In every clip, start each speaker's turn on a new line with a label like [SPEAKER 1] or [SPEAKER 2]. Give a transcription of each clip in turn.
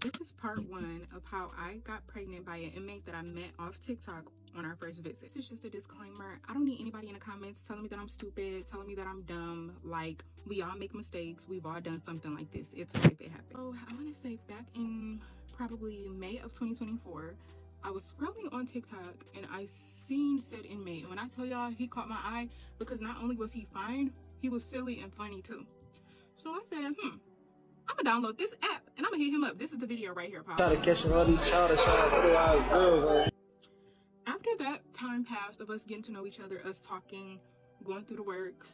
[SPEAKER 1] This is part one of how I got pregnant by an inmate that I met off TikTok on our first visit. This is just a disclaimer. I don't need anybody in the comments telling me that I'm stupid, telling me that I'm dumb. Like, we all make mistakes. We've all done something like this. It's life, it happens. So I want to say back in probably May of 2024, I was scrolling on TikTok and I seen said inmate. And when I tell y'all, he caught my eye because not only was he fine, he was silly and funny too. So I said, I'm gonna download this app and I'm gonna hit him up. This is the video right here, Pop.
[SPEAKER 2] Try to catch all these childish girls.
[SPEAKER 1] After that time passed of us getting to know each other, us talking, going through the work,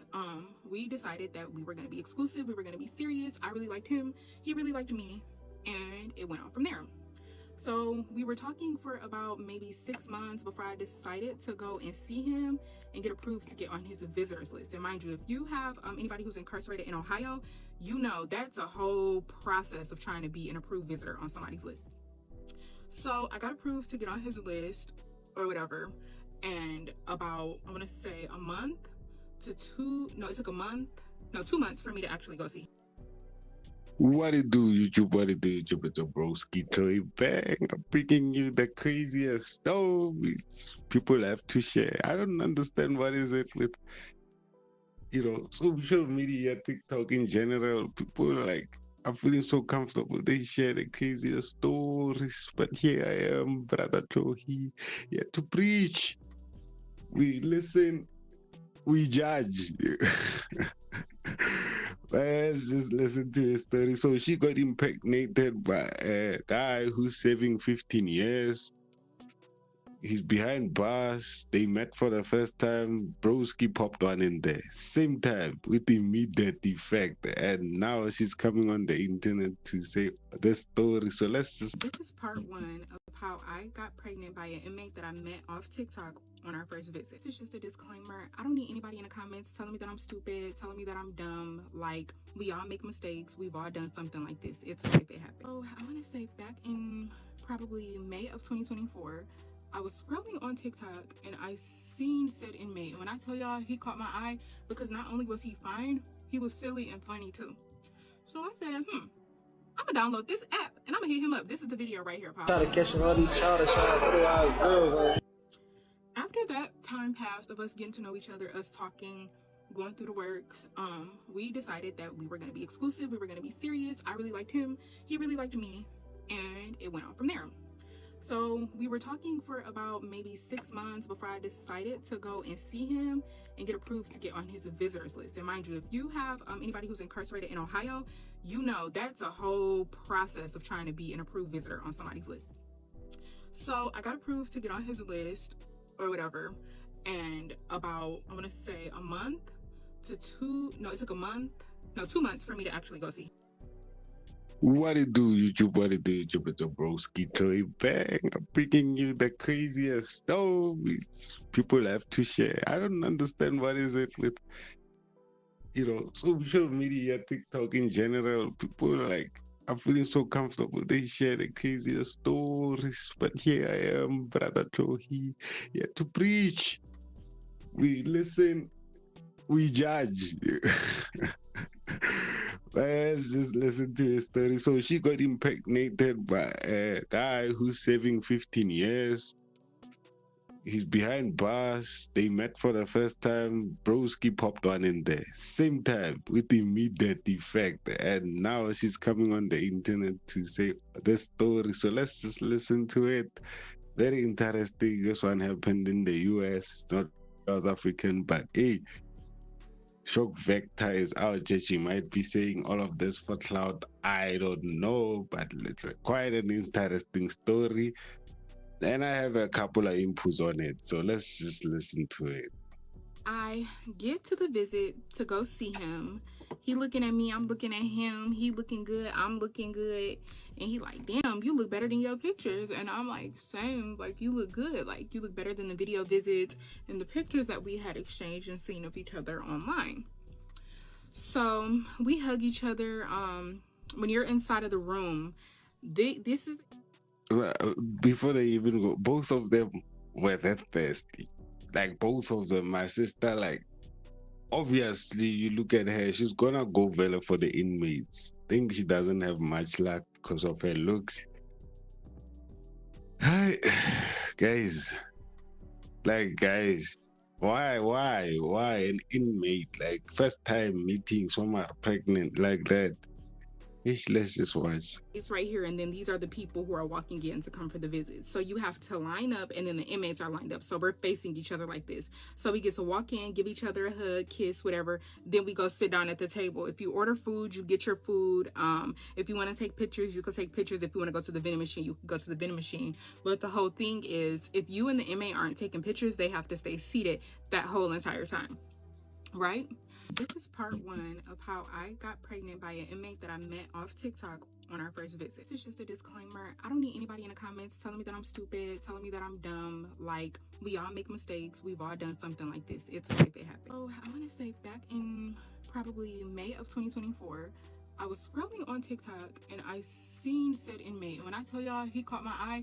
[SPEAKER 1] we decided that we were gonna be exclusive, we were gonna be serious. I really liked him, he really liked me, and it went on from there. So we were talking for about maybe 6 months before I decided to go and see him and get approved to get on his visitors list. And mind you, if you have anybody who's incarcerated in Ohio, you know that's a whole process of trying to be an approved visitor on somebody's list. So I got approved to get on his list or whatever. And about, I want to say a month to it took 2 months for me to actually go see.
[SPEAKER 3] What it do, YouTube? What it do, YouTube? It's a broski Chloe Bang. I'm bringing you the craziest stories people have to share. I don't understand what is it with, social media, TikTok in general. People are feeling so comfortable. They share the craziest stories. But here I am, Brother Chloe, here to preach. We listen, we judge. Let's just listen to the story. So she got impregnated by a guy who's serving 15 years. He's behind bars. They met for the first time. Broski popped one in there. Same time with immediate effect. And now she's coming on the internet to say the story. So let's just...
[SPEAKER 1] This is part one of how I got pregnant by an inmate that I met off TikTok on our first visit. This is just a disclaimer. I don't need anybody in the comments telling me that I'm stupid, telling me that I'm dumb. Like, we all make mistakes. We've all done something like this. It's life, it happens. So I want to say back in probably May of 2024, I was scrolling on TikTok and I seen said inmate. And when I tell y'all, he caught my eye because not only was he fine, he was silly and funny too. So I said, I'm gonna download this app and I'm gonna hit him up. This is the video right here, Pop.
[SPEAKER 2] Try to catch all these childish girls.
[SPEAKER 1] After that time passed of us getting to know each other, us talking, going through the work, we decided that we were gonna be exclusive, we were gonna be serious. I really liked him, he really liked me, and it went on from there. So we were talking for about maybe 6 months before I decided to go and see him and get approved to get on his visitors list. And mind you, if you have anybody who's incarcerated in Ohio, you know that's a whole process of trying to be an approved visitor on somebody's list. So I got approved to get on his list or whatever. And about, I want to say it took 2 months for me to actually go see.
[SPEAKER 3] What it do, YouTube? What it do, YouTube? It's a broski Chloe Bang. I'm bringing you the craziest stories people have to share. I don't understand what is it with, social media, TikTok in general. People are feeling so comfortable. They share the craziest stories. But here I am, Brother Chloe, here to preach. We listen, we judge. Let's just listen to the story. So she got impregnated by a guy who's serving 15 years. He's behind bars. They met for the first time. Broski popped one in there. Same time with immediate effect. And now she's coming on the internet to say the story. So let's just listen to it. Very interesting. This one happened in the US. It's not South African, but hey, Shock Vector is out. She might be saying all of this for cloud. I don't know, but it's quite an interesting story. And I have a couple of inputs on it. So let's just listen to it.
[SPEAKER 1] I get to the visit to go see him. He looking at me, I'm looking at him. He looking good, I'm looking good. And he like, damn, you look better than your pictures. And I'm like, same, like you look good. Like you look better than the video visits and the pictures that we had exchanged and seen of each other online. So we hug each other. When you're inside of the room, this is...
[SPEAKER 3] Before they even go, both of them were that thirsty. Like both of them, my sister, obviously you look at her, she's gonna go valor for the inmates. think she doesn't have much luck because of her looks. Hi, guys. Like, guys, why an inmate, like, first time meeting someone pregnant like that? Let's just watch.
[SPEAKER 1] It's right here, and then these are the people who are walking in to come for the visit. So you have to line up, and then the inmates are lined up. So we're facing each other like this. So we get to walk in, give each other a hug, kiss, whatever. Then we go sit down at the table. If you order food, you get your food. If you want to take pictures, you can take pictures. If you want to go to the vending machine, you can go to the vending machine. But the whole thing is, if you and the inmate aren't taking pictures, they have to stay seated that whole entire time, right? This is part one of how I got pregnant by an inmate that I met off TikTok on our first visit. This is just a disclaimer. I don't need anybody in the comments telling me that I'm stupid, telling me that I'm dumb. Like, we all make mistakes. We've all done something like this. It's life, it happens. So I want to say back in probably May of 2024, I was scrolling on TikTok and I seen said inmate. And when I tell y'all he caught my eye,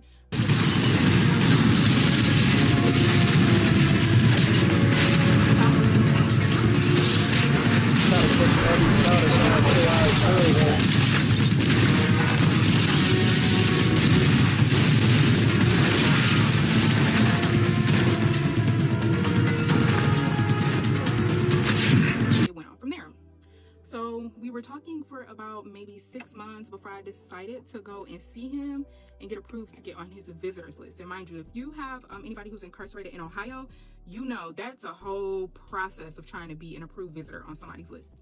[SPEAKER 1] it went on from there. So we were talking for about maybe 6 months before I decided to go and see him and get approved to get on his visitors list. And mind you, if you have anybody who's incarcerated in Ohio, you know that's a whole process of trying to be an approved visitor on somebody's list.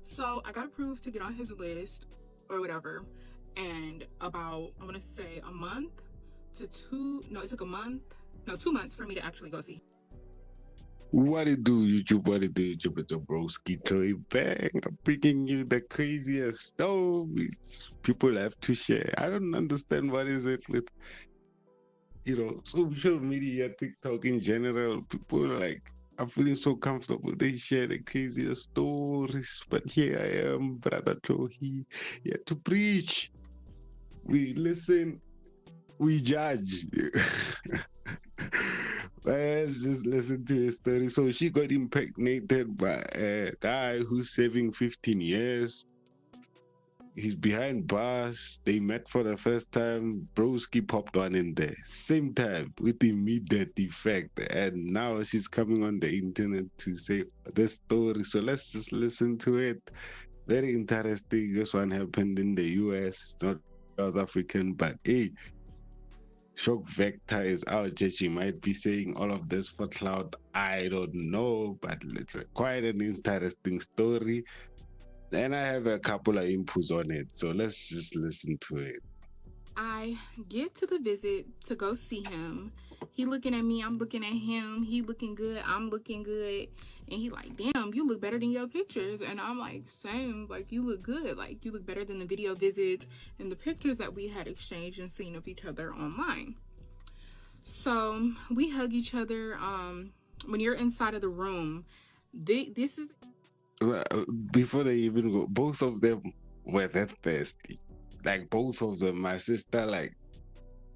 [SPEAKER 1] So I got approved to get on his list or whatever. And about, I want to say a month to it took 2 months for me to actually go see him.
[SPEAKER 3] What it do, YouTube? What it do, YouTube? It's a broski Chloe Bang. I'm bringing you the craziest stories people have to share. I don't understand what is it with, social media, TikTok in general. People are feeling so comfortable. They share the craziest stories. But here I am, Brother Chloe, here to preach. We listen, we judge. Let's just listen to his story. So she got impregnated by a guy who's serving 15 years. He's behind bars. They met for the first time. Broski popped one in there. Same time with immediate effect. And now she's coming on the internet to say the story. So let's just listen to it. Very interesting. This one happened in the US. It's not South African, but hey, Shock Vector is out. She might be saying all of this for cloud. I don't know, but it's quite an interesting story. And I have a couple of inputs on it. So let's just listen to it.
[SPEAKER 1] I get to the visit to go see him. He looking at me, I'm looking at him. He looking good, I'm looking good. And he like, damn, you look better than your pictures. And I'm like, same, like you look good. Like you look better than the video visits and the pictures that we had exchanged and seen of each other online. So we hug each other. When you're inside of the room, this is...
[SPEAKER 3] Before they even go, both of them were that thirsty. Like both of them, my sister, like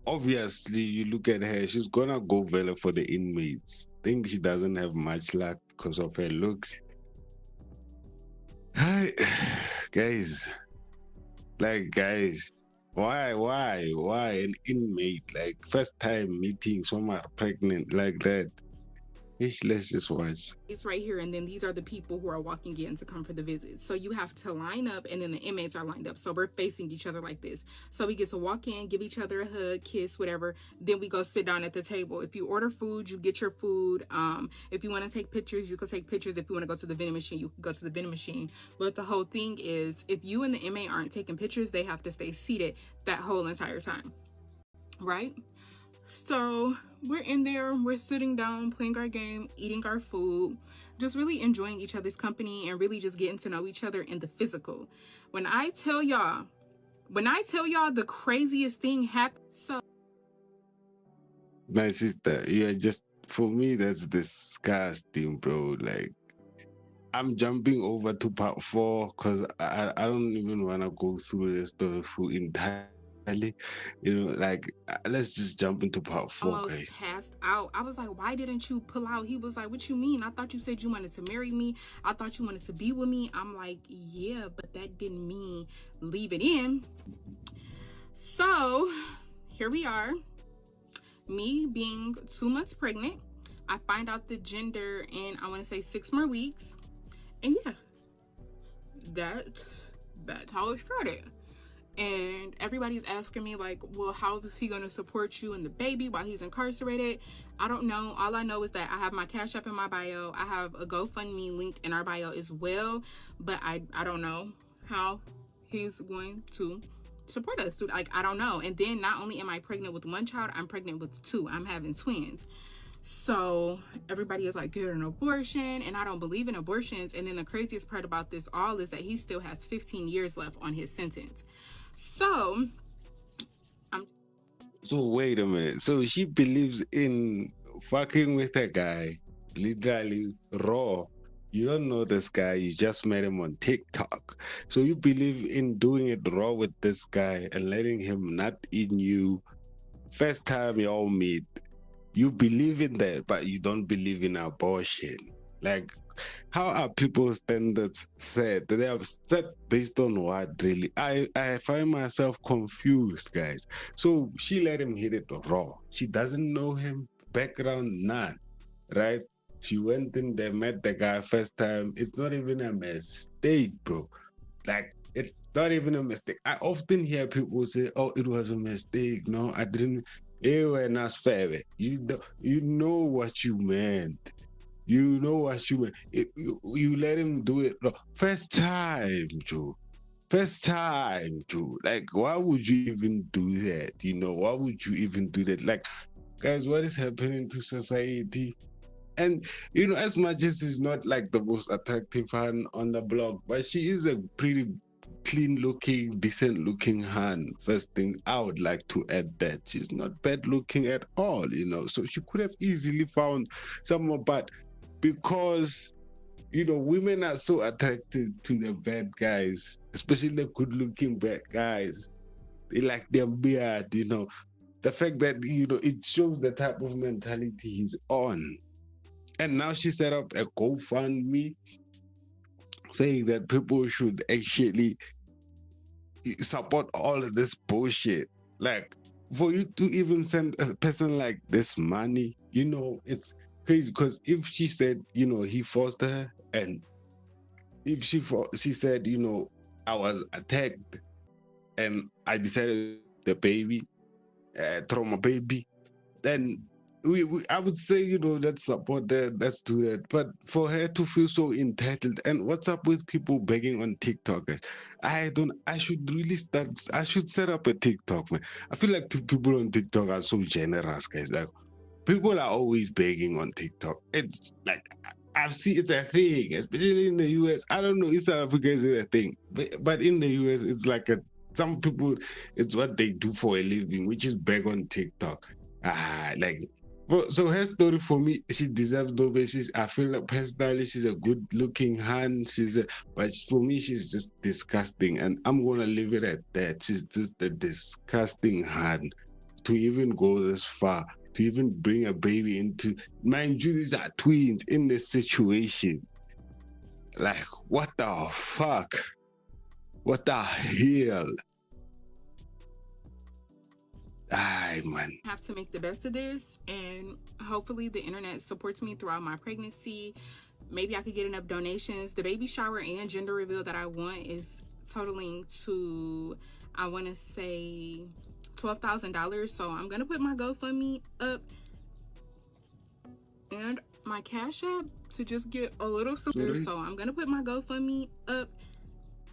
[SPEAKER 3] obviously you look at her, she's gonna go valor for the inmates. Think she doesn't have much luck because of her looks. Hi, guys. Like, guys, why an inmate, like first time meeting someone pregnant like that? Let's just watch.
[SPEAKER 1] It's right here, and then these are the people who are walking in to come for the visit. So you have to line up, and then the inmates are lined up. So we're facing each other like this. So we get to walk in, give each other a hug, kiss, whatever. Then we go sit down at the table. If you order food, you get your food. If you want to take pictures, you can take pictures. If you want to go to the vending machine, you can go to the vending machine. But the whole thing is, if you and the inmate aren't taking pictures, they have to stay seated that whole entire time, right? So we're in there, we're sitting down, playing our game, eating our food, just really enjoying each other's company and really just getting to know each other in the physical. When I tell y'all the craziest thing happened. So
[SPEAKER 3] my sister, yeah, just for me, that's disgusting, bro. Like, I'm jumping over to part 4 because I don't even want to go through the story full entire. Ali, like let's just jump into part 4,
[SPEAKER 1] Almost
[SPEAKER 3] guys.
[SPEAKER 1] passed out. I was like, why didn't you pull out? He was like, what you mean? I thought you said you wanted to marry me. I thought you wanted to be with me. I'm like, yeah, but that didn't mean leave it in. So here we are, me being 2 months pregnant. I find out the gender in, I want to say, 6 more weeks. And yeah, that's how it started. And everybody's asking me like, well, how is he gonna support you and the baby while he's incarcerated? I don't know. All I know is that I have my Cash App in my bio. I have a GoFundMe linked in our bio as well, but I don't know how he's going to support us. Like, I don't know. And then not only am I pregnant with one child, I'm pregnant with 2. I'm having twins. So everybody is like, get an abortion, and I don't believe in abortions. And then the craziest part about this all is that he still has 15 years left on his sentence. So
[SPEAKER 3] wait a minute. So she believes in fucking with a guy, literally raw. You don't know this guy, you just met him on TikTok. So you believe in doing it raw with this guy and letting him nut in you. First time you all meet, you believe in that, but you don't believe in abortion. Like, how are people's standards set? They are set based on what, really? I find myself confused, guys. So she let him hit it raw. She doesn't know him, background, none, right? She went in there, met the guy first time. It's not even a mistake, bro. Like, it's not even a mistake. I often hear people say, oh, it was a mistake. No, I didn't. Ew, not fair. You know what you meant. You know what you meant. You let him do it. No, first time, Joe. First time, Joe. Like, why would you even do that? Why would you even do that? Like, guys, what is happening to society? And as much as she's not like the most attractive hand on the block, but she is a pretty clean looking, decent looking hand. First thing I would like to add that she's not bad looking at all, so she could have easily found someone, but because women are so attracted to the bad guys, especially the good looking bad guys. They like their beard, the fact that it shows the type of mentality he's on. And now she set up a GoFundMe saying that people should actually support all of this bullshit. Like, for you to even send a person like this money, it's crazy. Because if she said, he forced her, and if she said, I was attacked and I decided the baby, throw my baby, then I would say, let's support that, let's do that. But for her to feel so entitled, and what's up with people begging on TikTok, guys? I should set up a TikTok, man. I feel like people on TikTok are so generous, guys. Like, people are always begging on TikTok. It's like, I've seen it's a thing, especially in the US. I don't know if South Africa is a thing, but in the US, it's like some people, it's what they do for a living, which is beg on TikTok. So her story, for me, she deserves no basis. I feel like personally she's a good looking hand. But for me, she's just disgusting, and I'm gonna leave it at that. She's just a disgusting hand to even go this far, to even bring a baby into. Mind you, these are twins in this situation. Like, what the fuck? What the hell? Man.
[SPEAKER 1] I have to make the best of this, and hopefully the internet supports me throughout my pregnancy. Maybe I could get enough donations. The baby shower and gender reveal that I want is totaling to, I want to say, $12,000. So I'm gonna put my GoFundMe up and my Cash App to just get a little support. So I'm gonna put my GoFundMe up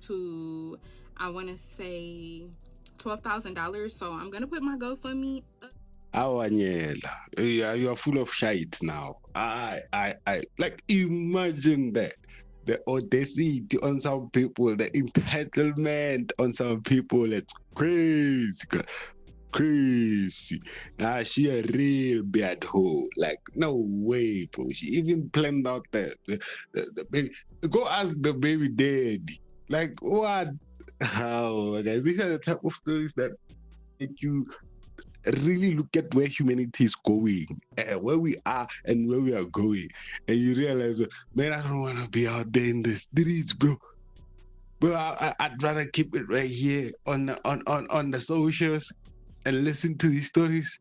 [SPEAKER 1] to, I want to say, $12,000. So I'm gonna put my GoFundMe up.
[SPEAKER 3] Awanyela, you are full of shit now. I like, imagine that. The audacity on some people, the entitlement on some people, it's crazy. Nah, she a real bad hoe. Like, no way, bro. She even planned out the baby. Go ask the baby daddy. Like, what? How, guys? These are the type of stories that make you really look at where humanity is going, where we are and where we are going, and you realize, man, I don't want to be out there in the streets, bro. Bro, I'd rather keep it right here on the socials and listen to these stories.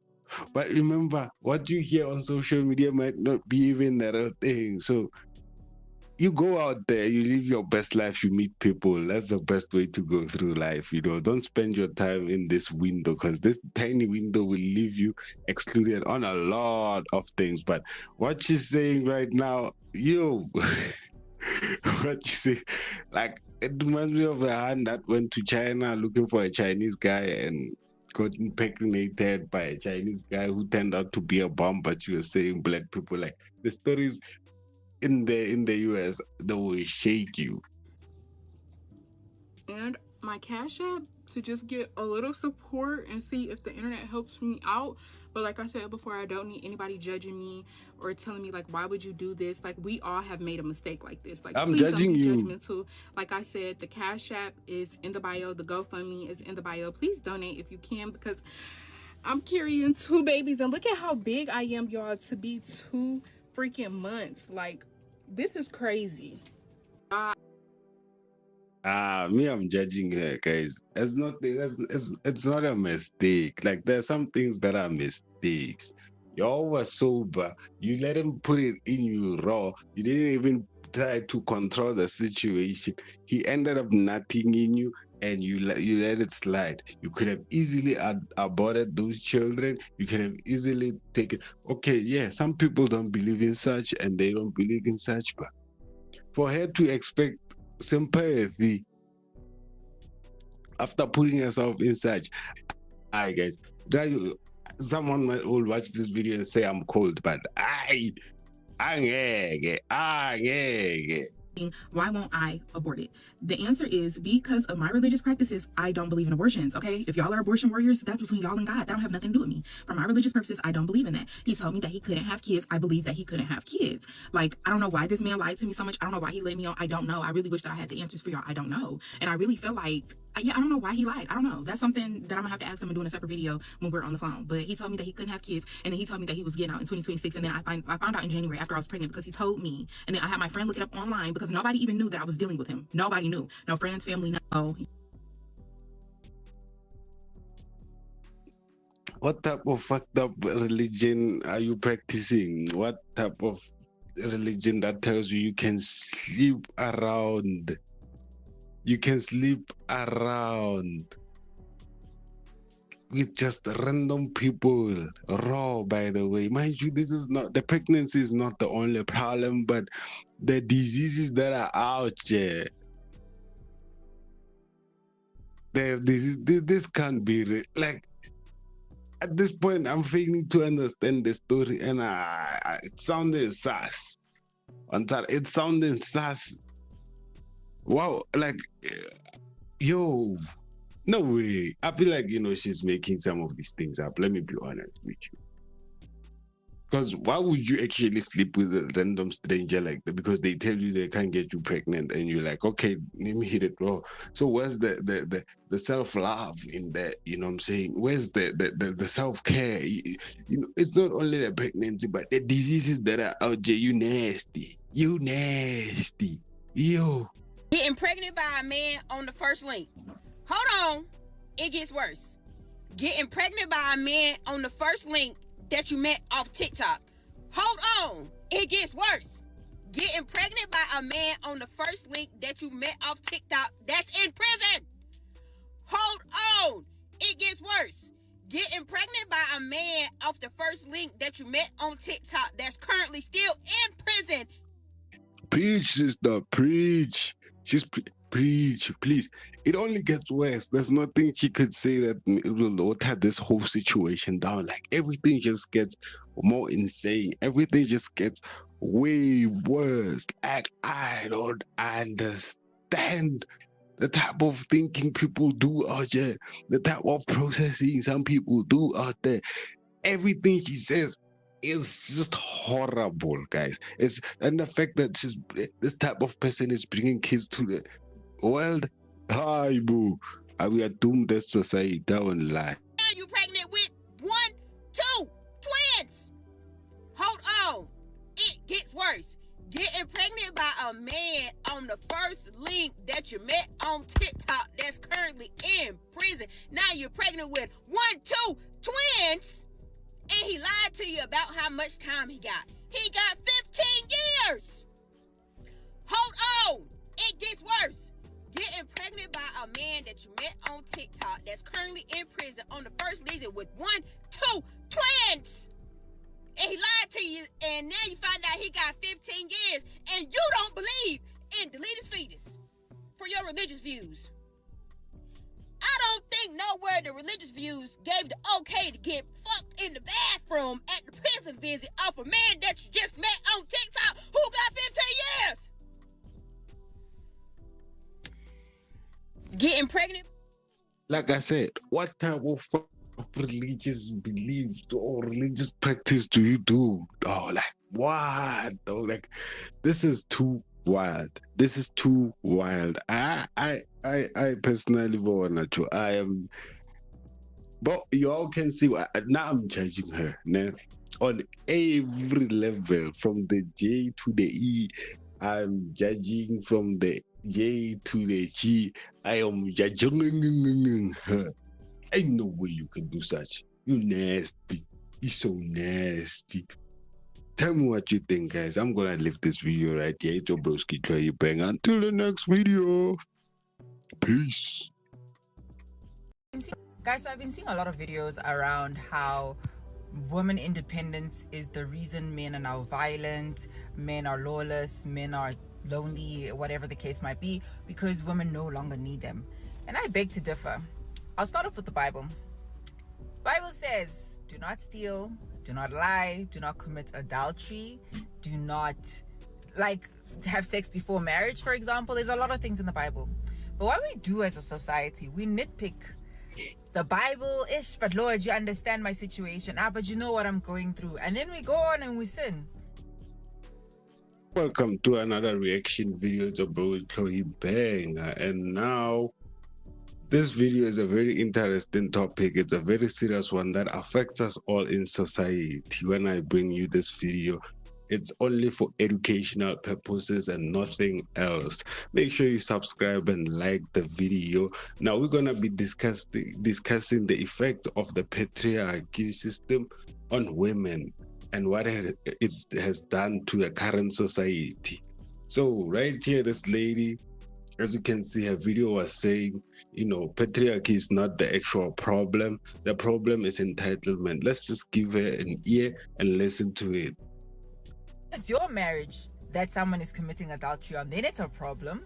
[SPEAKER 3] But remember, what you hear on social media might not be even the real thing. So you go out there, you live your best life, you meet people. That's the best way to go through life. Don't spend your time in this window, because this tiny window will leave you excluded on a lot of things. But what she's saying right now, what you say, like, it reminds me of a hand that went to China looking for a Chinese guy and got impregnated by a Chinese guy who turned out to be a bomb. But you were saying black people, like, the stories in the US, they will shake you.
[SPEAKER 1] And my Cash App to just get a little support and see if the internet helps me out. But like I said before, I don't need anybody judging me or telling me, like, why would you do this? Like, we all have made a mistake like this. Like,
[SPEAKER 3] I'm
[SPEAKER 1] please don't
[SPEAKER 3] judging
[SPEAKER 1] be
[SPEAKER 3] you.
[SPEAKER 1] judgmental. Like I said, the Cash App is in the bio. The GoFundMe is in the bio. Please donate if you can, because I'm carrying 2 babies. And look at how big I am, y'all, to be 2 freaking months. Like, this is crazy.
[SPEAKER 3] Me, I'm judging her, guys. It's not a mistake. Like, there's some things that are mistakes. Y'all were sober. You let him put it in you raw. You didn't even try to control the situation. He ended up nutting in you, and you let it slide. You could have easily aborted those children. You could have easily taken. Okay, yeah, some people don't believe in such, and they don't believe in such, but for her to expect sympathy after putting herself in such. Alright, guys, someone might all watch this video and say I'm cold, but I
[SPEAKER 1] why won't I abort it? The answer is because of my religious practices. I don't believe in abortions, okay? If y'all are abortion warriors, that's between y'all and God. That don't have nothing to do with me. For my religious purposes, I don't believe in that. He told me that he couldn't have kids. I believe that he couldn't have kids. Like, I don't know why this man lied to me so much. I don't know why he let me on. I don't know. I really wish that I had the answers for y'all. I don't know. And I really feel like, I don't know why he lied. I don't know. That's something that I'm gonna have to ask him and do in a separate video when we're on the phone. But he told me that he couldn't have kids, and then he told me that he was getting out in 2026. And then I found out in January after I was pregnant, because he told me. And then I had my friend look it up online, because nobody even knew that I was dealing with him. Nobody knew. No friends, family, no.
[SPEAKER 3] What type of fucked up religion are you practicing? What type of religion that tells you can sleep around? You can sleep around with just random people, raw, by the way. Mind you, the pregnancy is not the only problem, but the diseases that are out there. This can't be like, at this point, I'm failing to understand the story, and it sounded sus. It sounded sus. Wow, like, yo, no way. I feel like, she's making some of these things up. Let me be honest with you. Because why would you actually sleep with a random stranger like that? Because they tell you they can't get you pregnant, and you're like, okay, let me hit it raw. So where's the self-love in that? You know what I'm saying? Where's the self-care? It's not only the pregnancy, but the diseases that are out there. You nasty. Yo.
[SPEAKER 4] Getting pregnant by a man on the first link. Hold on. It gets worse. Getting pregnant by a man on the first link that you met off TikTok. Hold on. It gets worse. Getting pregnant by a man on the first link that you met off TikTok that's in prison. Hold on. It gets worse. Getting pregnant by a man off the first link that you met on TikTok that's currently still in prison.
[SPEAKER 3] Preach, sister, preach. Preach, please. It only gets worse. There's nothing she could say that will water this whole situation down. Like, everything just gets more insane. Everything just gets way worse. Like, I don't understand the type of thinking people do out there, the type of processing some people do out there. Everything she says, it's just horrible, guys. And the fact that this type of person is bringing kids to the world. Hi, boo. We are doomed as society. That one lie.
[SPEAKER 4] pregnant with 2 twins. Hold on. It gets worse. Getting pregnant by a man on the first link that you met on TikTok that's currently in prison. Now you're pregnant with 2 twins. And he lied to you about how much time he got. He got 15 years. Hold on. It gets worse. Getting pregnant by a man that you met on TikTok that's currently in prison on the first visit with 2 twins. And he lied to you, and now you find out he got 15 years, and you don't believe in deleted fetus for your religious views. I don't think nowhere the religious views gave the okay to get fucked in the bathroom at the prison visit off a man that you just met on TikTok who got 15 years. Getting pregnant.
[SPEAKER 3] Like I said, what type of religious beliefs or religious practice do you do? Oh, like what? Oh, like this is too wild. This is too wild. I personally wanna to. I am, but you all can see now. I'm judging her now on every level, from the J to the E. I'm judging from the J to the G. I am judging her. Ain't no way you can do such. You nasty. You so nasty. Tell me what you think, guys. I'm gonna leave this video right here. It's your broski Troy Bang. Until the next video. Peace.
[SPEAKER 5] Guys, so I've been seeing a lot of videos around how women independence is the reason men are now violent, men are lawless, men are lonely, whatever the case might be, because women no longer need them. And I beg to differ. I'll start off with the Bible. The Bible says, do not steal, do not lie, do not commit adultery, do not have sex before marriage, for example. There's a lot of things in the Bible. But what we do as a society, we nitpick the Bible. But Lord, you understand my situation. But you know what I'm going through. And then we go on and we sin.
[SPEAKER 3] Welcome to another reaction video to Bro Chloe Bang. And now this video is a very interesting topic. It's a very serious one that affects us all in society. When I bring you this video, it's only for educational purposes and nothing else. Make sure you subscribe and like the video. Now we're gonna be discussing the effect of the patriarchy system on women and what it has done to the current society. So right here, this lady, as you can see, her video was saying, patriarchy is not the actual problem. The problem is entitlement. Let's just give her an ear and listen to it.
[SPEAKER 5] It's your marriage that someone is committing adultery on, then it's a problem.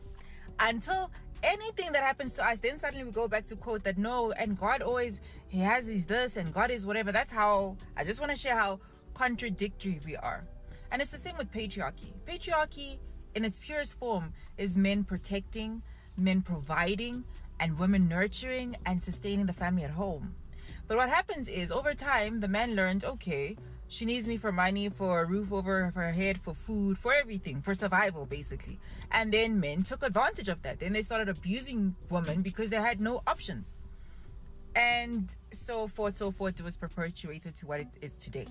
[SPEAKER 5] Until anything that happens to us, then suddenly we go back to quote that no, and God always, he has his this and God is whatever. That's how, I just want to share how contradictory we are. And it's the same with patriarchy. Patriarchy in its purest form is men protecting, men providing, and women nurturing and sustaining the family at home. But what happens is over time, the man learned, okay, she needs me for money, for a roof over her head, for food, for everything, for survival, basically. And then men took advantage of that. Then they started abusing women because they had no options. And so forth, it was perpetuated to what it is today.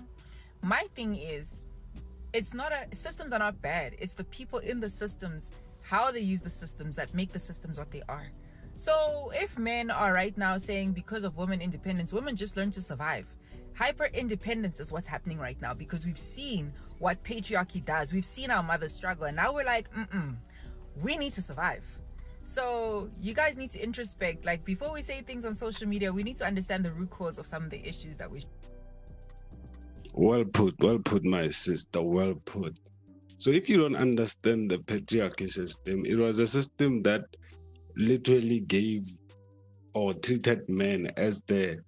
[SPEAKER 5] My thing is, systems are not bad. It's the people in the systems, how they use the systems that make the systems what they are. So if men are right now saying because of women independence, women just learn to survive. Hyper independence is what's happening right now because we've seen what patriarchy does. We've seen our mothers struggle, and now we're like, we need to survive. So you guys need to introspect. Like before we say things on social media, we need to understand the root cause of some of the issues that we.
[SPEAKER 3] Well put, my sister, well put. So if you don't understand the patriarchy system, it was a system that literally gave or treated men as the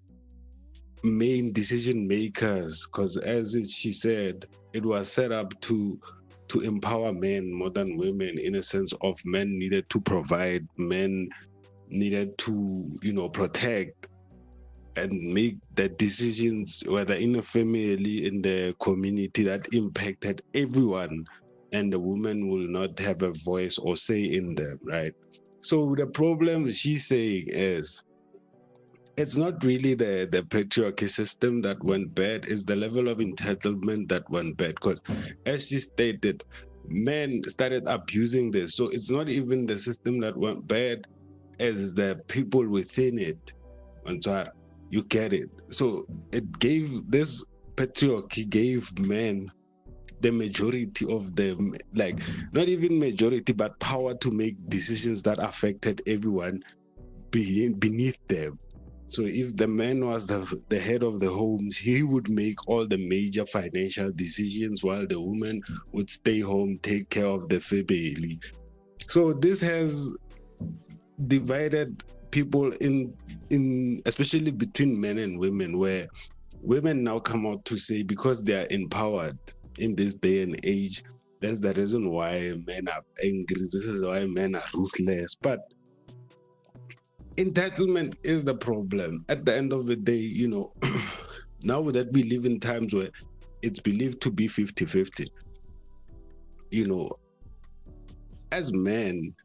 [SPEAKER 3] main decision makers, because as she said, it was set up to empower men more than women, in a sense of men needed to provide, men needed to protect and make the decisions, whether in a family, in the community, that impacted everyone, and the woman will not have a voice or say in them, right? So the problem she's saying is it's not really the patriarchy system that went bad, it's the level of entitlement that went bad. Because as she stated, men started abusing this. So it's not even the system that went bad, as the people within it. And so you get it. So it gave this patriarchy gave men the majority of them, like not even majority, but power to make decisions that affected everyone beneath them. So if the man was the head of the homes, he would make all the major financial decisions while the woman would stay home, take care of the family. So this has divided people in especially between men and women, where women now come out to say, because they are empowered in this day and age, that's the reason why men are angry, this is why men are ruthless. But entitlement is the problem at the end of the day. Now that we live in times where it's believed to be 50-50, as men,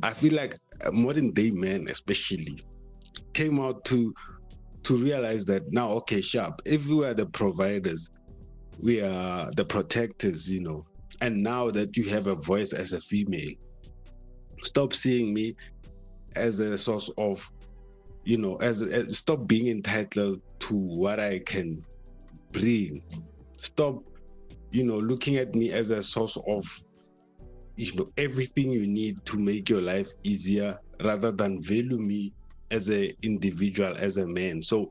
[SPEAKER 3] I feel like modern day men especially came out to realize that now, okay, sharp, if we are the providers, we are the protectors, and now that you have a voice as a female, stop seeing me as a source of, stop being entitled to what I can bring. Stop, looking at me as a source of, everything you need to make your life easier, rather than value me as an individual, as a man. So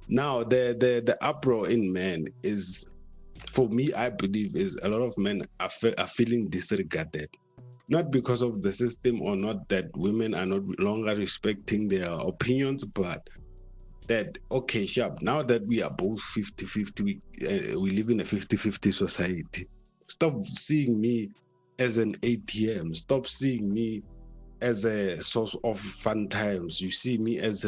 [SPEAKER 3] now the uproar in men is, for me, I believe, is a lot of men are feeling disregarded. Not because of the system, or not that women are not longer respecting their opinions, but that, okay, sharp, now that we are both 50-50, we live in a 50-50 society. Stop seeing me as an ATM. Stop seeing me as a source of fun times. You see me as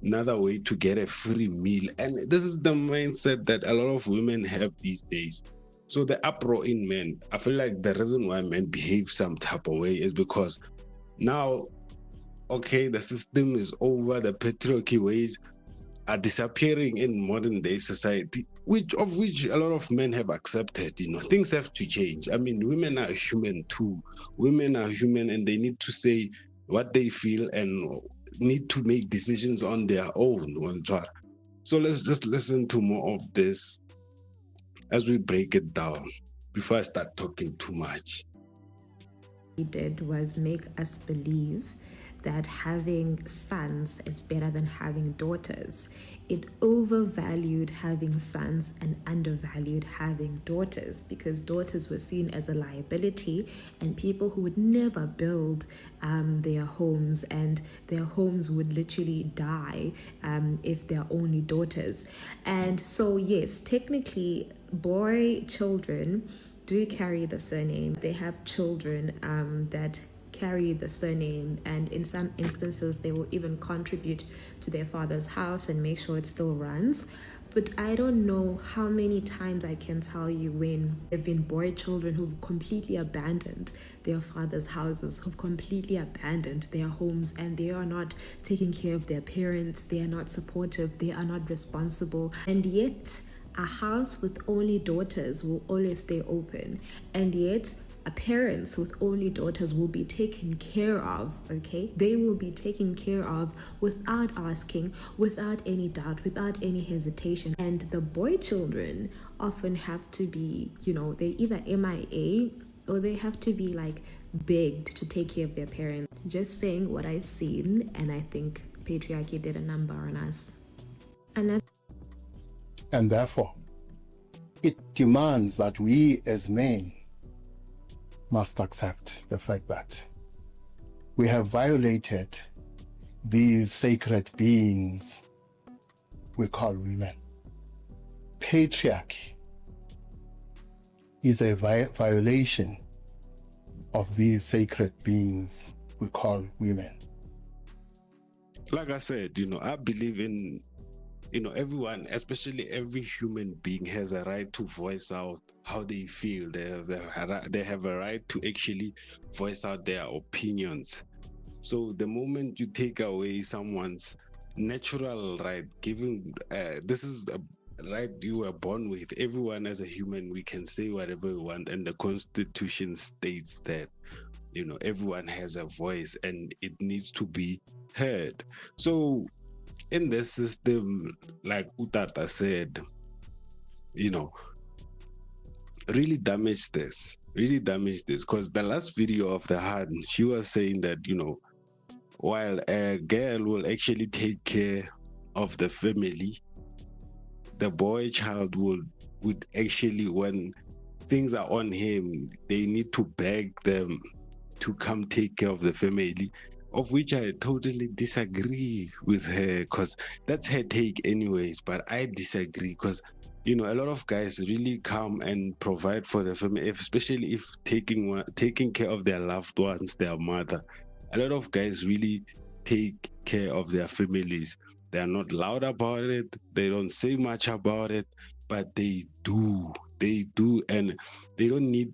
[SPEAKER 3] another way to get a free meal. And this is the mindset that a lot of women have these days. So the uproar in men, I feel like the reason why men behave some type of way is because now, okay, the system is over, the patriarchy ways are disappearing in modern day society, which a lot of men have accepted. Things have to change. I mean, women are human too. Women are human, and they need to say what they feel and need to make decisions on their own. So let's just listen to more of this as we break it down before I start talking too much.
[SPEAKER 6] He did was make us believe that having sons is better than having daughters. It overvalued having sons and undervalued having daughters, because daughters were seen as a liability and people who would never build their homes, and their homes would literally die if they're only daughters. And so, yes, technically, boy children do carry the surname. They have children that carry the surname, and in some instances they will even contribute to their father's house and make sure it still runs. But I don't know how many times I can tell you when there have been boy children who've completely abandoned their father's houses, who've completely abandoned their homes, and they are not taking care of their parents, they are not supportive, they are not responsible, and yet a house with only daughters will always stay open, and yet parents with only daughters will be taken care of, okay? They will be taken care of without asking, without any doubt, without any hesitation. And the boy children often have to be, they're either MIA or they have to be like begged to take care of their parents. Just saying what I've seen, and I think patriarchy did a number on us.
[SPEAKER 7] And therefore, it demands that we as men must accept the fact that we have violated these sacred beings we call women. Patriarchy is a violation of these sacred beings we call women.
[SPEAKER 3] Like I said, I believe in, everyone, especially every human being, has a right to voice out how they feel. They have a right to actually voice out their opinions. So the moment you take away someone's natural right given this is a right you were born with. Everyone as a human, we can say whatever we want, and the constitution states that everyone has a voice and it needs to be heard. So in this system, like Utata said, you know really damaged this, because the last video of the Han, she was saying that while a girl will actually take care of the family, the boy child would actually, when things are on him, they need to beg them to come take care of the family, of which I totally disagree with her, because that's her take anyways. But I disagree, because a lot of guys really come and provide for the family, especially if taking care of their loved ones, their mother. A lot of guys really take care of their families. They are not loud about it, they don't say much about it, but they do, and they don't need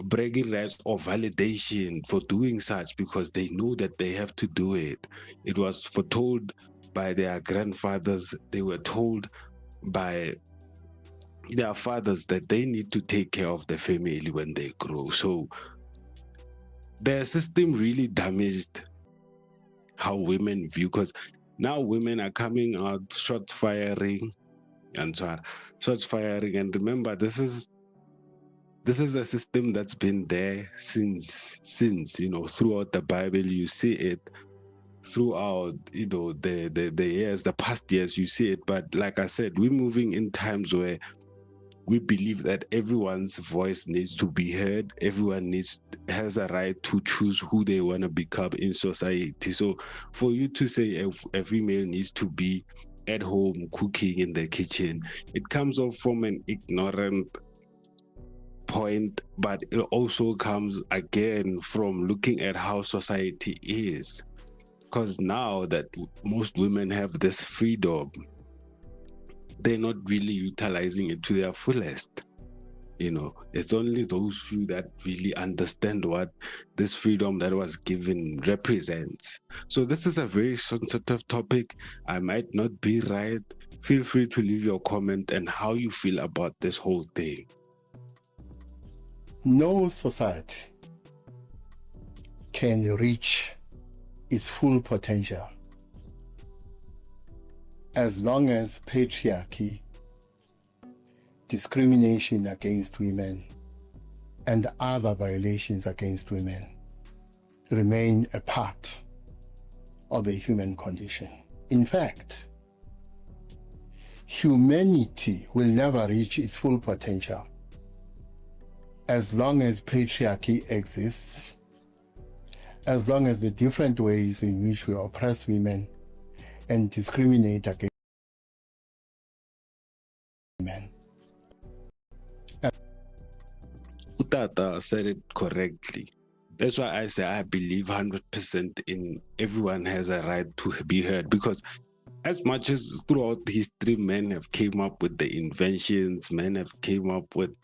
[SPEAKER 3] bragging rights or validation for doing such, because they know that they have to do it. It was foretold by their grandfathers, they were told by their fathers that they need to take care of the family when they grow. So the system really damaged how women view, because now women are coming out shots firing. And remember, this is a system that's been there since throughout the Bible. You see it throughout the years, the past years, you see it. But like I said, we're moving in times where we believe that everyone's voice needs to be heard. Everyone has a right to choose who they want to become in society. So for you to say a female needs to be at home cooking in the kitchen, it comes off from an ignorant point, but it also comes again from looking at how society is. Because now that most women have this freedom, they're not really utilizing it to their fullest. It's only those few that really understand what this freedom that was given represents. So this is a very sensitive topic. I might not be right. Feel free to leave your comment and how you feel about this whole thing.
[SPEAKER 7] No society can reach its full potential as long as patriarchy, discrimination against women, and other violations against women remain a part of the human condition. In fact, humanity will never reach its full potential as long as patriarchy exists, as long as the different ways in which we oppress women and discriminate against women.
[SPEAKER 3] Utata said it correctly. That's why I say I believe 100% in everyone has a right to be heard, because as much as throughout history men have came up with the inventions, men have came up with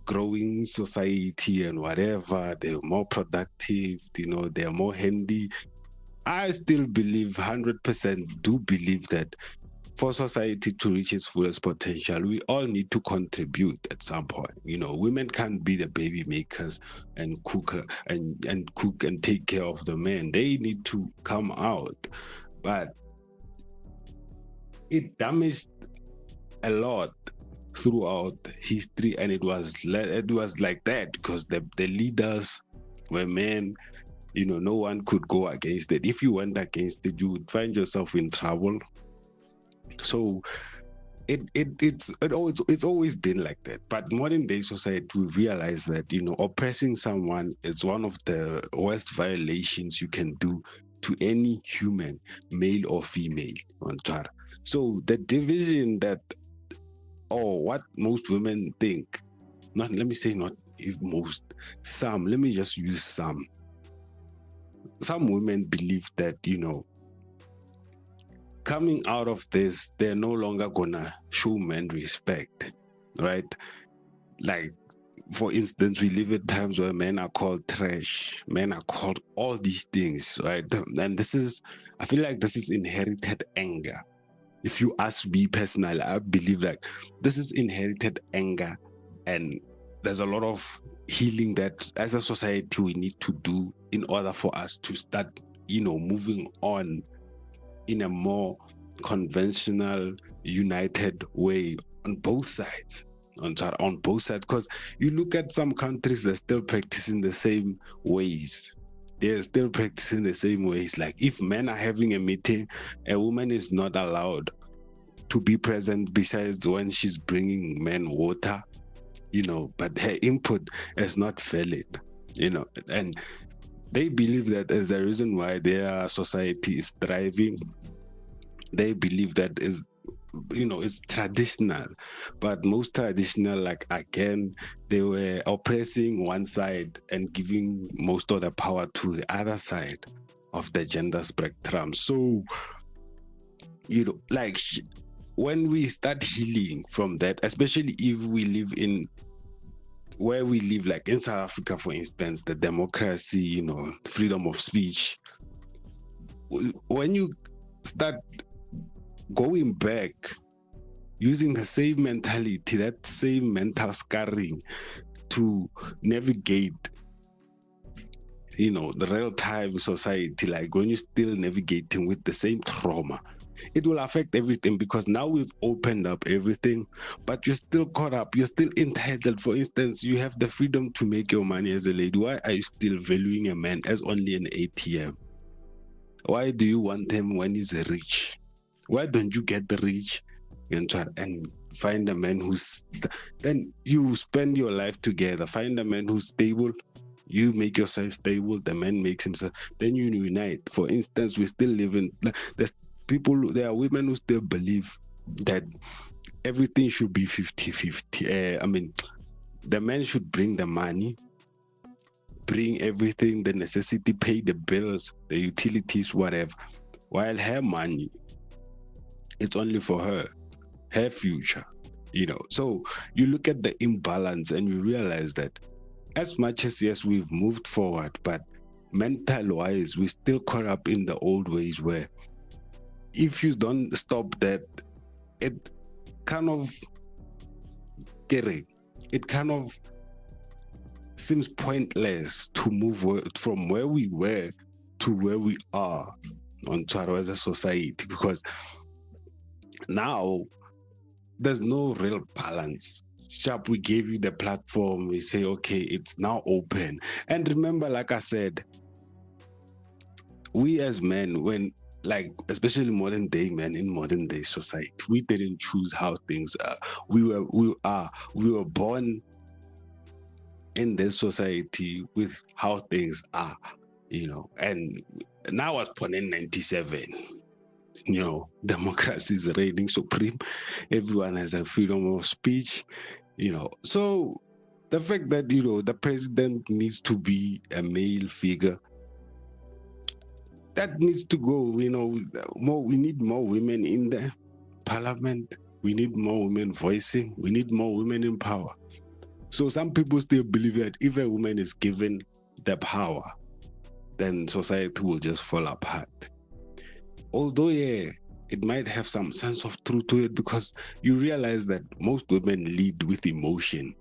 [SPEAKER 3] growing society and whatever, they're more productive, they're more handy. I still believe 100% do believe that for society to reach its fullest potential, we all need to contribute at some point. Women can't be the baby makers and cook and take care of the men. They need to come out. But it damaged a lot throughout history, and it was like that because the leaders were men. No one could go against it. If you went against it, you would find yourself in trouble. So it's always been like that. But modern day society, we realize that oppressing someone is one of the worst violations you can do to any human, male or female. So the division that, or what most women think, let me just use some women believe that coming out of this, they're no longer gonna show men respect, right? Like for instance, we live at times where men are called trash, men are called all these things, right? And this is, I feel like this is inherited anger. If you ask me personally, I believe like this is inherited anger, and there's a lot of healing that as a society we need to do in order for us to start, moving on in a more conventional, united way on both sides. On both sides, because you look at some countries, they're still practicing the same ways. They're still practicing the same ways. Like if men are having a meeting, a woman is not allowed to be present besides when she's bringing men water, but her input is not valid, and they believe that as a reason why their society is thriving. They believe that is, it's traditional, but most traditional, like again, they were oppressing one side and giving most of the power to the other side of the gender spectrum. So, like when we start healing from that, especially if we live in where we live, like in South Africa, for instance, the democracy, freedom of speech. When you start going back, using the same mentality, that same mental scarring to navigate, the real-time society, like when you're still navigating with the same trauma, it will affect everything, because now we've opened up everything, but you're still caught up, you're still entitled. For instance, you have the freedom to make your money as a lady. Why are you still valuing a man as only an ATM? Why do you want him when he's rich? Why don't you get the rich and try and find a man who's, then you spend your life together, find a man who's stable, you make yourself stable, the man makes himself, then you unite. For instance, we still live in, there are women who still believe that everything should be 50-50. The man should bring the money, bring everything, the necessity, pay the bills, the utilities, whatever, while her money, it's only for her future, So you look at the imbalance and you realize that as much as, yes, we've moved forward, but mental-wise, we're still caught up in the old ways where if you don't stop that, it kind of seems pointless to move from where we were to where we are on Tshwaro as a society, because now there's no real balance. Sharp, we gave you the platform, we say, okay, it's now open. And remember, like I said, we as men, when, like, especially modern day men in modern day society, we didn't choose how things are. We were born in this society with how things are, and now I was born in 97. Democracy is reigning supreme. Everyone has a freedom of speech, So the fact that, the president needs to be a male figure, that needs to go, more. We need more women in the parliament. We need more women voicing. We need more women in power. So some people still believe that if a woman is given the power, then society will just fall apart. Although, yeah, it might have some sense of truth to it, because you realize that most women lead with emotion,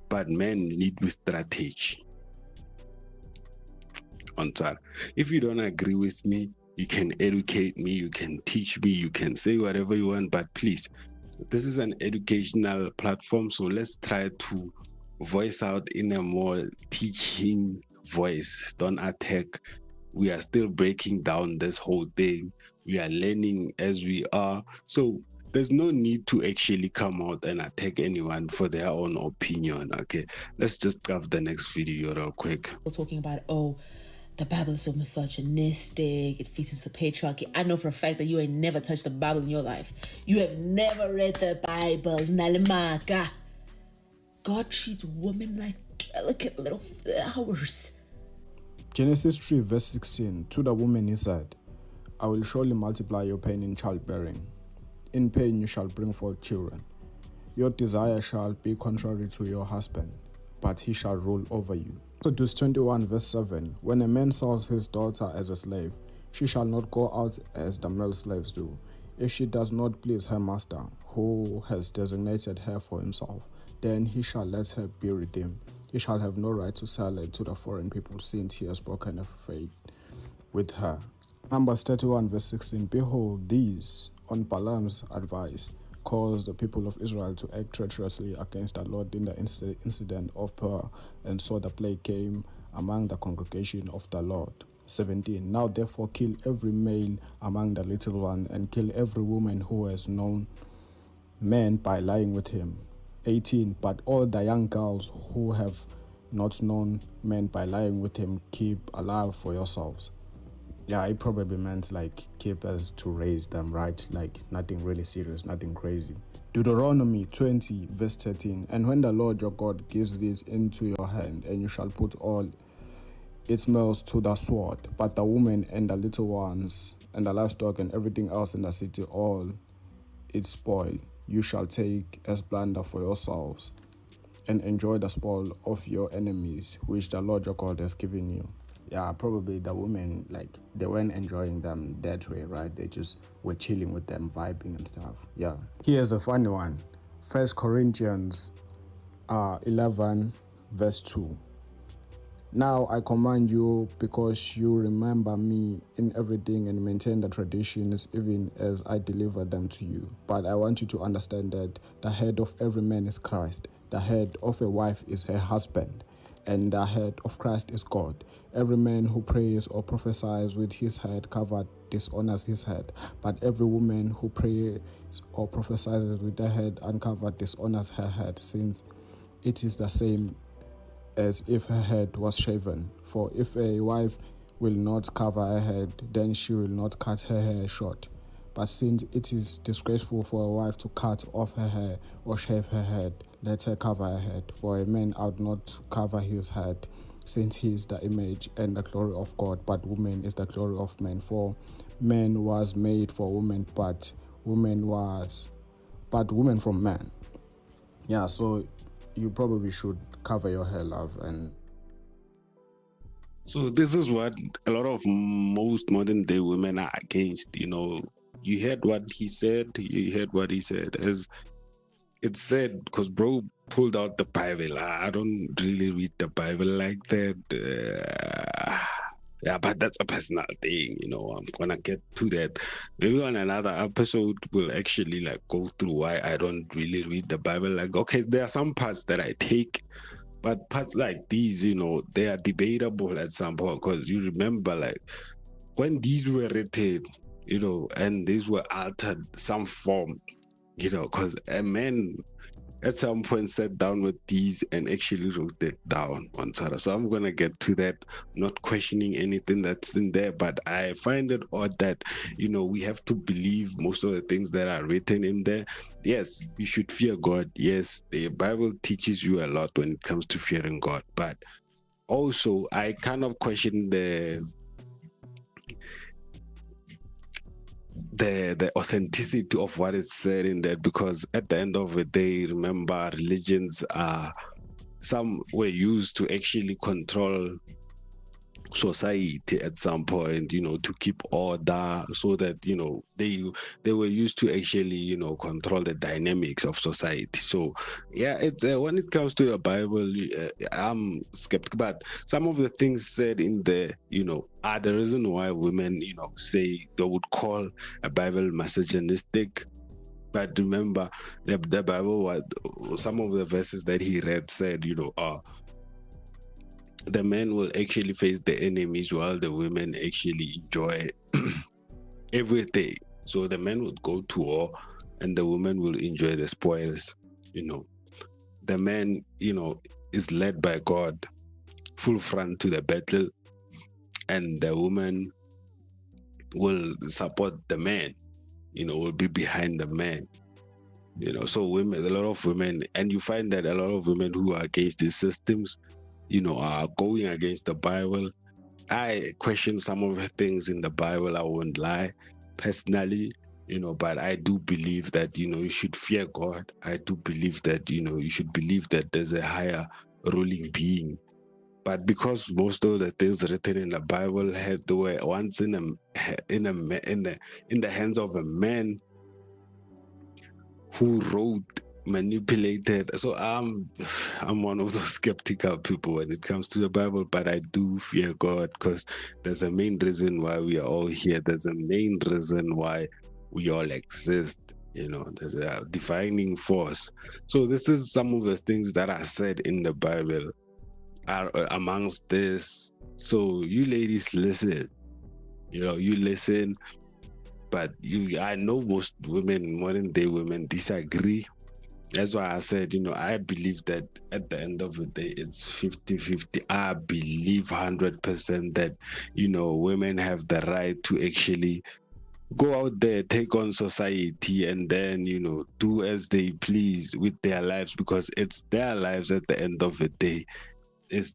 [SPEAKER 3] but men lead with strategy. On top, if you don't agree with me, you can educate me, you can teach me, you can say whatever you want, but please, this is an educational platform, so let's try to voice out in a more teaching voice. Don't attack. We are still breaking down this whole thing. We are learning as we are. So there's no need to actually come out and attack anyone for their own opinion. Okay, let's just grab the next video real quick.
[SPEAKER 8] We're talking about, the Bible is so misogynistic, it features the patriarchy. I know for a fact that you ain't never touched the Bible in your life. You have never read the Bible, Nalimaka. God treats women like delicate little flowers.
[SPEAKER 9] Genesis 3 verse 16, to the woman he said, I will surely multiply your pain in childbearing. In pain you shall bring forth children. Your desire shall be contrary to your husband, but he shall rule over you. Exodus 21 verse 7. When a man sells his daughter as a slave, she shall not go out as the male slaves do. If she does not please her master, who has designated her for himself, then he shall let her be redeemed. He shall have no right to sell her to the foreign people, since he has broken a faith with her. Numbers 31 verse 16. Behold, these, on Balaam's advice, caused the people of Israel to act treacherously against the Lord in the incident of Peor, and so the plague came among the congregation of the Lord. 17. Now therefore kill every male among the little one, and kill every woman who has known men by lying with him. 18. But all the young girls who have not known men by lying with him, keep alive for yourselves. Yeah, it probably meant like keep as to raise them, right? Like nothing really serious, nothing crazy. Deuteronomy 20 verse 13. And when the Lord your God gives this into your hand, and you shall put all its males to the sword, but the women and the little ones and the livestock and everything else in the city, all its spoil, you shall take as plunder for yourselves, and enjoy the spoil of your enemies, which the Lord your God has given you. Yeah, probably the women, like, they weren't enjoying them that way, right? They just were chilling with them, vibing and stuff. Yeah. Here's a funny one. 1 Corinthians 11 verse 2. Now I command you, because you remember me in everything and maintain the traditions, even as I deliver them to you. But I want you to understand that the head of every man is Christ. The head of a wife is her husband, and the head of Christ is God. Every man who prays or prophesies with his head covered dishonors his head, but every woman who prays or prophesies with her head uncovered dishonors her head, since it is the same as if her head was shaven. For if a wife will not cover her head, then she will not cut her hair short. But since it is disgraceful for a wife to cut off her hair or shave her head, let her cover her head. For a man ought not to cover his head, since he is the image and the glory of God, but woman is the glory of man. For man was made for woman, but woman from man. Yeah, so you probably should cover your hair, love. And
[SPEAKER 3] so this is what a lot of most modern day women are against. You know, you heard what he said, as it said, because bro pulled out the Bible. I don't really read the Bible like that. Yeah, but that's a personal thing, you know. I'm gonna get to that. Maybe on another episode we'll actually like go through why I don't really read the Bible. Like, okay, there are some parts that I take, but parts like these, you know, they are debatable at some point, because you remember, like, when these were written, you know, and these were altered some form, you know, because a man at some point sat down with these and actually wrote it down on Sarah. So I'm gonna get to that, not questioning anything that's in there, but I find it odd that, you know, we have to believe most of the things that are written in there. Yes, you should fear God. Yes, the Bible teaches you a lot when it comes to fearing God, but also I kind of question the authenticity of what is said in that, because at the end of the day, remember, religions some were used to actually control society at some point, you know, to keep order, so that, you know, they were used to actually, you know, control the dynamics of society. So yeah, it's when it comes to the Bible, I'm skeptical, but some of the things said in there, you know, are the reason why women, you know, say they would call a Bible misogynistic. But remember, the Bible, was some of the verses that he read said, you know, the men will actually face the enemies while the women actually enjoy everything. So the men would go to war and the women will enjoy the spoils. You know, the man, you know, is led by God full front to the battle, and the woman will support the man, you know, will be behind the man. You know, so women, a lot of women, and you find that a lot of women who are against these systems, you know, are going against the Bible. I question some of the things in the Bible, I won't lie, personally, But I do believe that, you should fear God. I do believe that, you should believe that there's a higher ruling being. But because most of the things written in the Bible were once in the hands of a man who wrote, manipulated. So I'm one of those skeptical people when it comes to the Bible, but I do fear God because there's a main reason why we are all here. There's a main reason why we all exist. There's a defining force. So this is some of the things that are said in the Bible are amongst this. So you ladies listen. You listen. But I know most women, modern day women, disagree. That's why I said, I believe that at the end of the day, it's 50-50. I believe 100% that, women have the right to actually go out there, take on society, and then, do as they please with their lives, because it's their lives at the end of the day. It's,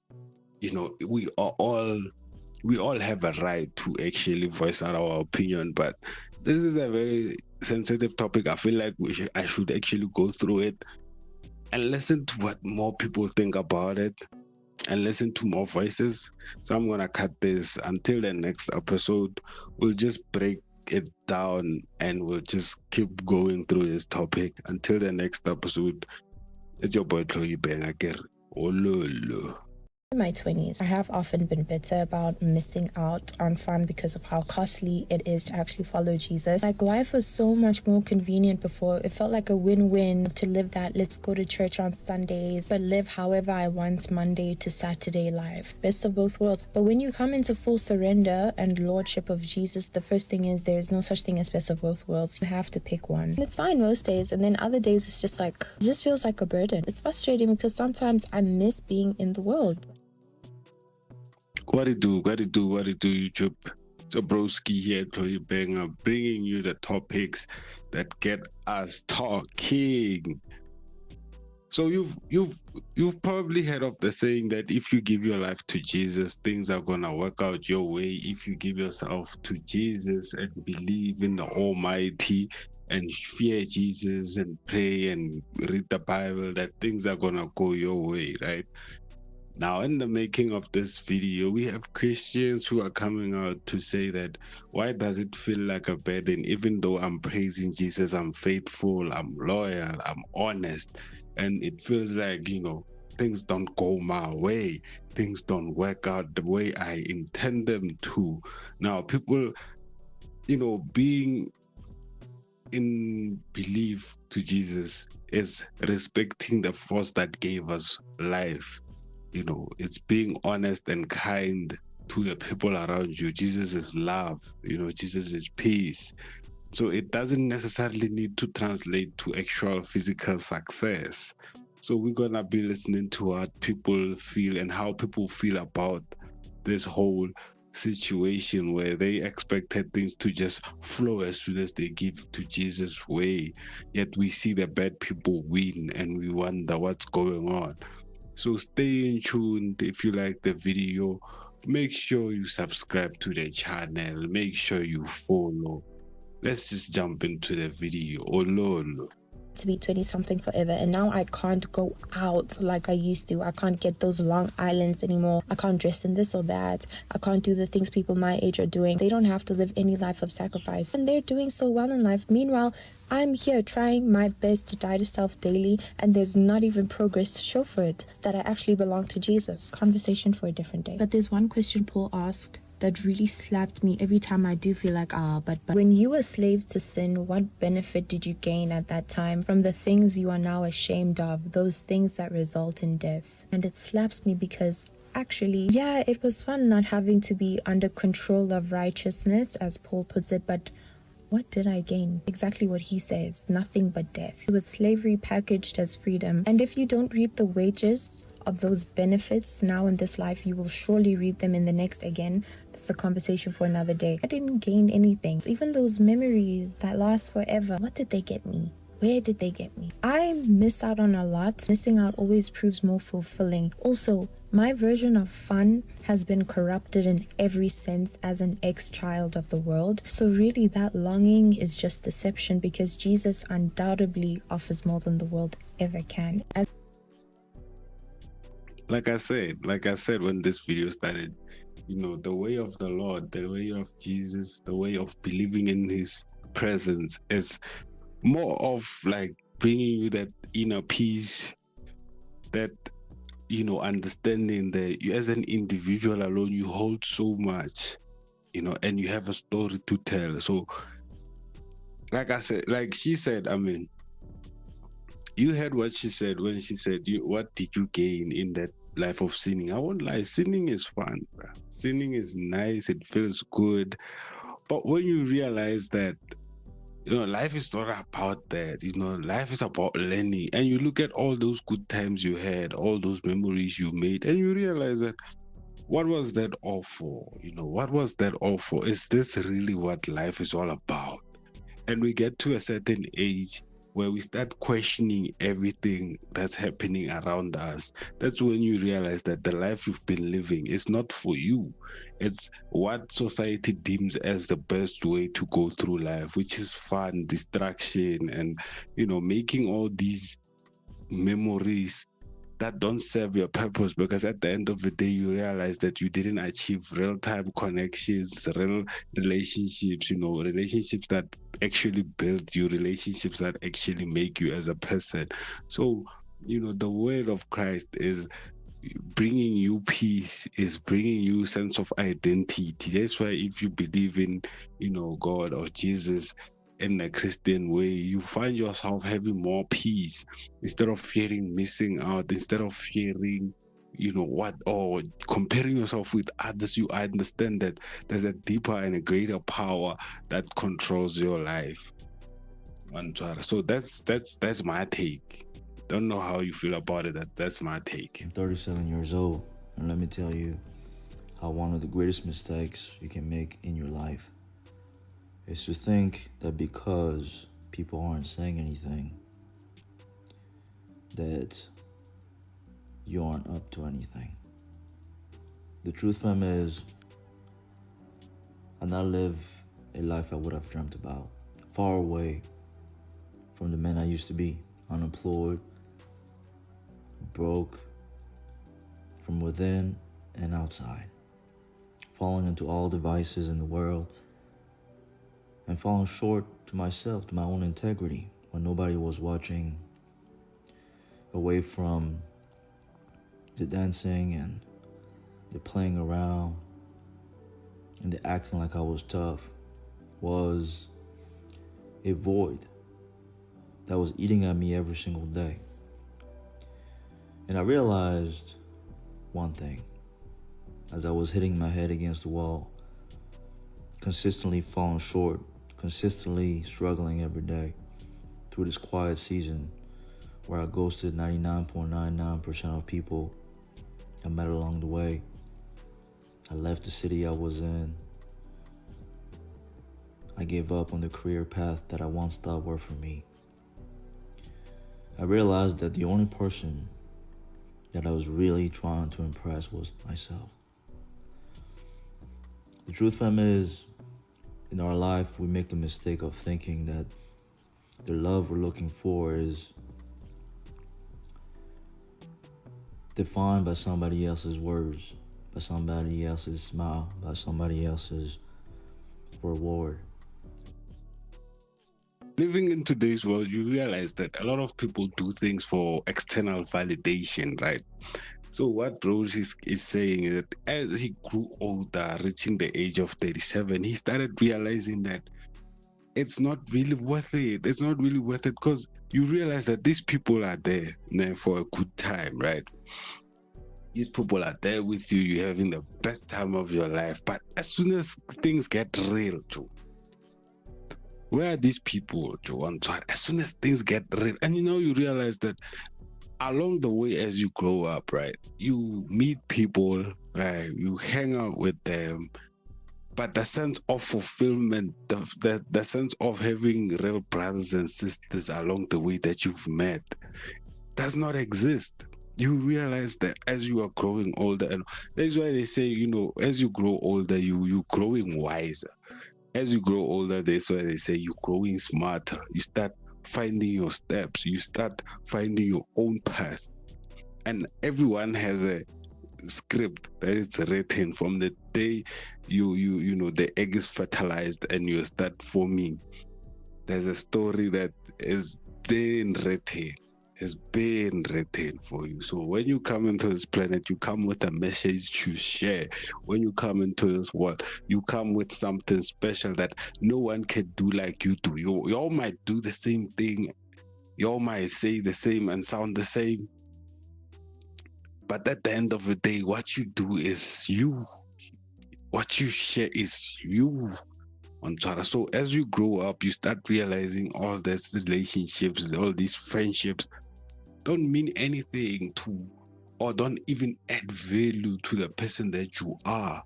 [SPEAKER 3] we all have a right to actually voice out our opinion, but this is a very sensitive topic. I feel like I should actually go through it and listen to what more people think about it and listen to more voices. So I'm gonna cut this until the next episode. We'll just break it down and we'll just keep going through this topic until the next episode. It's your boy Chloe Bengaker. Ololo.
[SPEAKER 10] In my 20s, I have often been bitter about missing out on fun because of how costly it is to actually follow Jesus. Like, life was so much more convenient before. It felt like a win-win to live that let's go to church on Sundays, but live however I want Monday to Saturday life. Best of both worlds. But when you come into full surrender and lordship of Jesus, the first thing is there is no such thing as best of both worlds. You have to pick one. And it's fine most days, and then other days it's just like, it just feels like a burden. It's frustrating because sometimes I miss being in the world.
[SPEAKER 3] What it do, YouTube? It's a broski here, Chloe Banger, bringing you the topics that get us talking. So you've probably heard of the saying that if you give your life to Jesus, things are gonna work out your way. If you give yourself to Jesus and believe in the Almighty and fear Jesus and pray and read the Bible, that things are gonna go your way, right? Now, in the making of this video, we have Christians who are coming out to say that, why does it feel like a burden? Even though I'm praising Jesus, I'm faithful, I'm loyal, I'm honest, and it feels like, things don't go my way. Things don't work out the way I intend them to. Now, people, being in belief to Jesus is respecting the force that gave us life. It's being honest and kind to the people around you. Jesus is love, Jesus is peace. So it doesn't necessarily need to translate to actual physical success. So we're gonna be listening to what people feel and how people feel about this whole situation where they expected things to just flow as soon as they give to Jesus' way. Yet we see the bad people win and we wonder what's going on. So stay in tune. If you like the video, make sure you subscribe to the channel. Make sure you follow. Let's just jump into the video. Ololo.
[SPEAKER 10] To be 20-something forever, and now I can't go out like I used to. I can't get those Long Islands anymore. I can't dress in this or that. I can't do the things people my age are doing. They don't have to live any life of sacrifice, and they're doing so well in life. Meanwhile, I'm here trying my best to die to self daily, and there's not even progress to show for it, that I actually belong to Jesus. Conversation for a different day. But there's one question Paul asked that really slapped me every time I do feel like, but when you were slaves to sin, what benefit did you gain at that time from the things you are now ashamed of, those things that result in death? And it slaps me because actually, yeah, it was fun not having to be under control of righteousness, as Paul puts it, but what did I gain? Exactly what he says, nothing but death. It was slavery packaged as freedom. And if you don't reap the wages of those benefits now in this life, you will surely reap them in the next. Again, that's a conversation for another day. I didn't gain anything. Even those memories that last forever, what did they get me? Where did they get me? I miss out on a lot. Missing out always proves more fulfilling. Also, my version of fun has been corrupted in every sense as an ex-child of the world. So really that longing is just deception, because Jesus undoubtedly offers more than the world ever can.
[SPEAKER 3] Like I said when this video started, the way of the Lord, the way of Jesus, the way of believing in his presence is more of like bringing you that inner peace, that understanding that you as an individual alone, you hold so much, and you have a story to tell. So like she said, I mean, you heard what she said when she said, what did you gain in that life of sinning? I won't lie, sinning is fun, bro. Sinning is nice, it feels good. But when you realize that life is not about that, life is about learning, and you look at all those good times you had, all those memories you made, and you realize that what was that all for? What was that all for? Is this really what life is all about? And we get to a certain age where we start questioning everything that's happening around us. That's when you realize that the life you've been living is not for you. It's what society deems as the best way to go through life, which is fun, distraction, and making all these memories that don't serve your purpose, because at the end of the day you realize that you didn't achieve real-time connections, real relationships, relationships that actually build you, relationships that actually make you as a person. So the word of Christ is bringing you peace, is bringing you sense of identity. That's why if you believe in God or Jesus in a Christian way, you find yourself having more peace instead of fearing missing out, instead of fearing or comparing yourself with others. You understand that there's a deeper and a greater power that controls your life. So that's my take. Don't know how you feel about it. That's my take.
[SPEAKER 11] I'm 37 years old, and let me tell you how one of the greatest mistakes you can make in your life is to think that because people aren't saying anything, that you aren't up to anything. The truth, fam, is I now live a life I would have dreamt about, far away from the man I used to be, unemployed, broke from within and outside, falling into all the vices in the world, and falling short to myself, to my own integrity, when nobody was watching, away from the dancing and the playing around and the acting like I was tough, was a void that was eating at me every single day. And I realized one thing as I was hitting my head against the wall, consistently falling short, consistently struggling every day through this quiet season where I ghosted 99.99% of people I met along the way. I left the city I was in. I gave up on the career path that I once thought were for me. I realized that the only person that I was really trying to impress was myself. The truth, fam, is in our life, we make the mistake of thinking that the love we're looking for is defined by somebody else's words, by somebody else's smile, by somebody else's reward.
[SPEAKER 3] Living in today's world, you realize that a lot of people do things for external validation, right? So what Rose is saying is that as he grew older, reaching the age of 37, he started realizing that it's not really worth it. It's not really worth it because you realize that these people are there for a good time, right? These people are there with you. You're having the best time of your life. But as soon as things get real, Joe, where are these people, Joe? As soon as things get real, and you realize that along the way as you grow up, right, you meet people, right, you hang out with them, But the sense of fulfillment, the sense of having real brothers and sisters along the way that you've met does not exist. You realize that as you are growing older, and that's why they say, as you grow older, you're growing wiser. As you grow older, that's why they say you're growing smarter. You start finding your steps. You start finding your own path. And everyone has a script that is written from the day the egg is fertilized and you start forming. There's a story that is being written. Has been written for you. So when you come into this planet, you come with a message to share. When you come into this world, you come with something special that no one can do like you do. You all might do the same thing. You all might say the same and sound the same. But at the end of the day, what you do is you. What you share is you. So as you grow up, you start realizing all these relationships, all these friendships don't mean anything to, or don't even add value to the person that you are.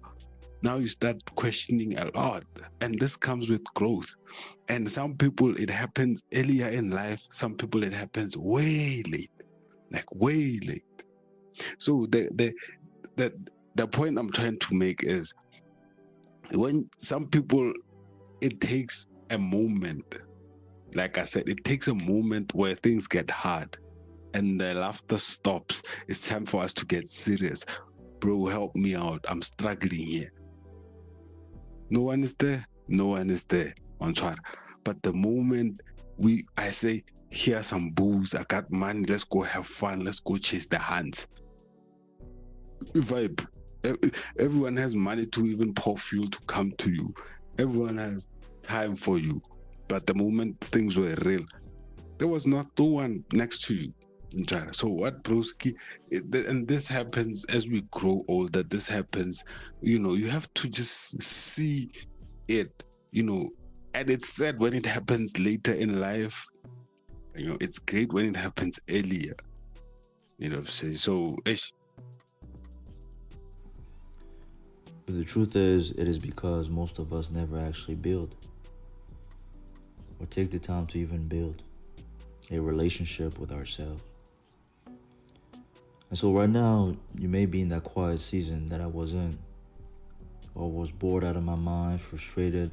[SPEAKER 3] Now you start questioning a lot, and this comes with growth. And some people, it happens earlier in life. Some people, it happens way late, like way late. So the point I'm trying to make is, when some people, it takes a moment. Like I said, it takes a moment where things get hard and the laughter stops. It's time for us to get serious. Bro, help me out. I'm struggling here. No one is there. No one is there. But the moment I say, here's some booze, I got money, let's go have fun, let's go chase the hands. Vibe. Everyone has money to even pour fuel to come to you. Everyone has time for you. But the moment things were real, there was no one next to you. So what, broski? And this happens as we grow older. This happens, you have to just see it, and it's sad when it happens later in life. It's great when it happens earlier. So
[SPEAKER 11] But the truth is, it is because most of us never actually build or take the time to even build a relationship with ourselves. And so right now, you may be in that quiet season that I was in, or was bored out of my mind, frustrated,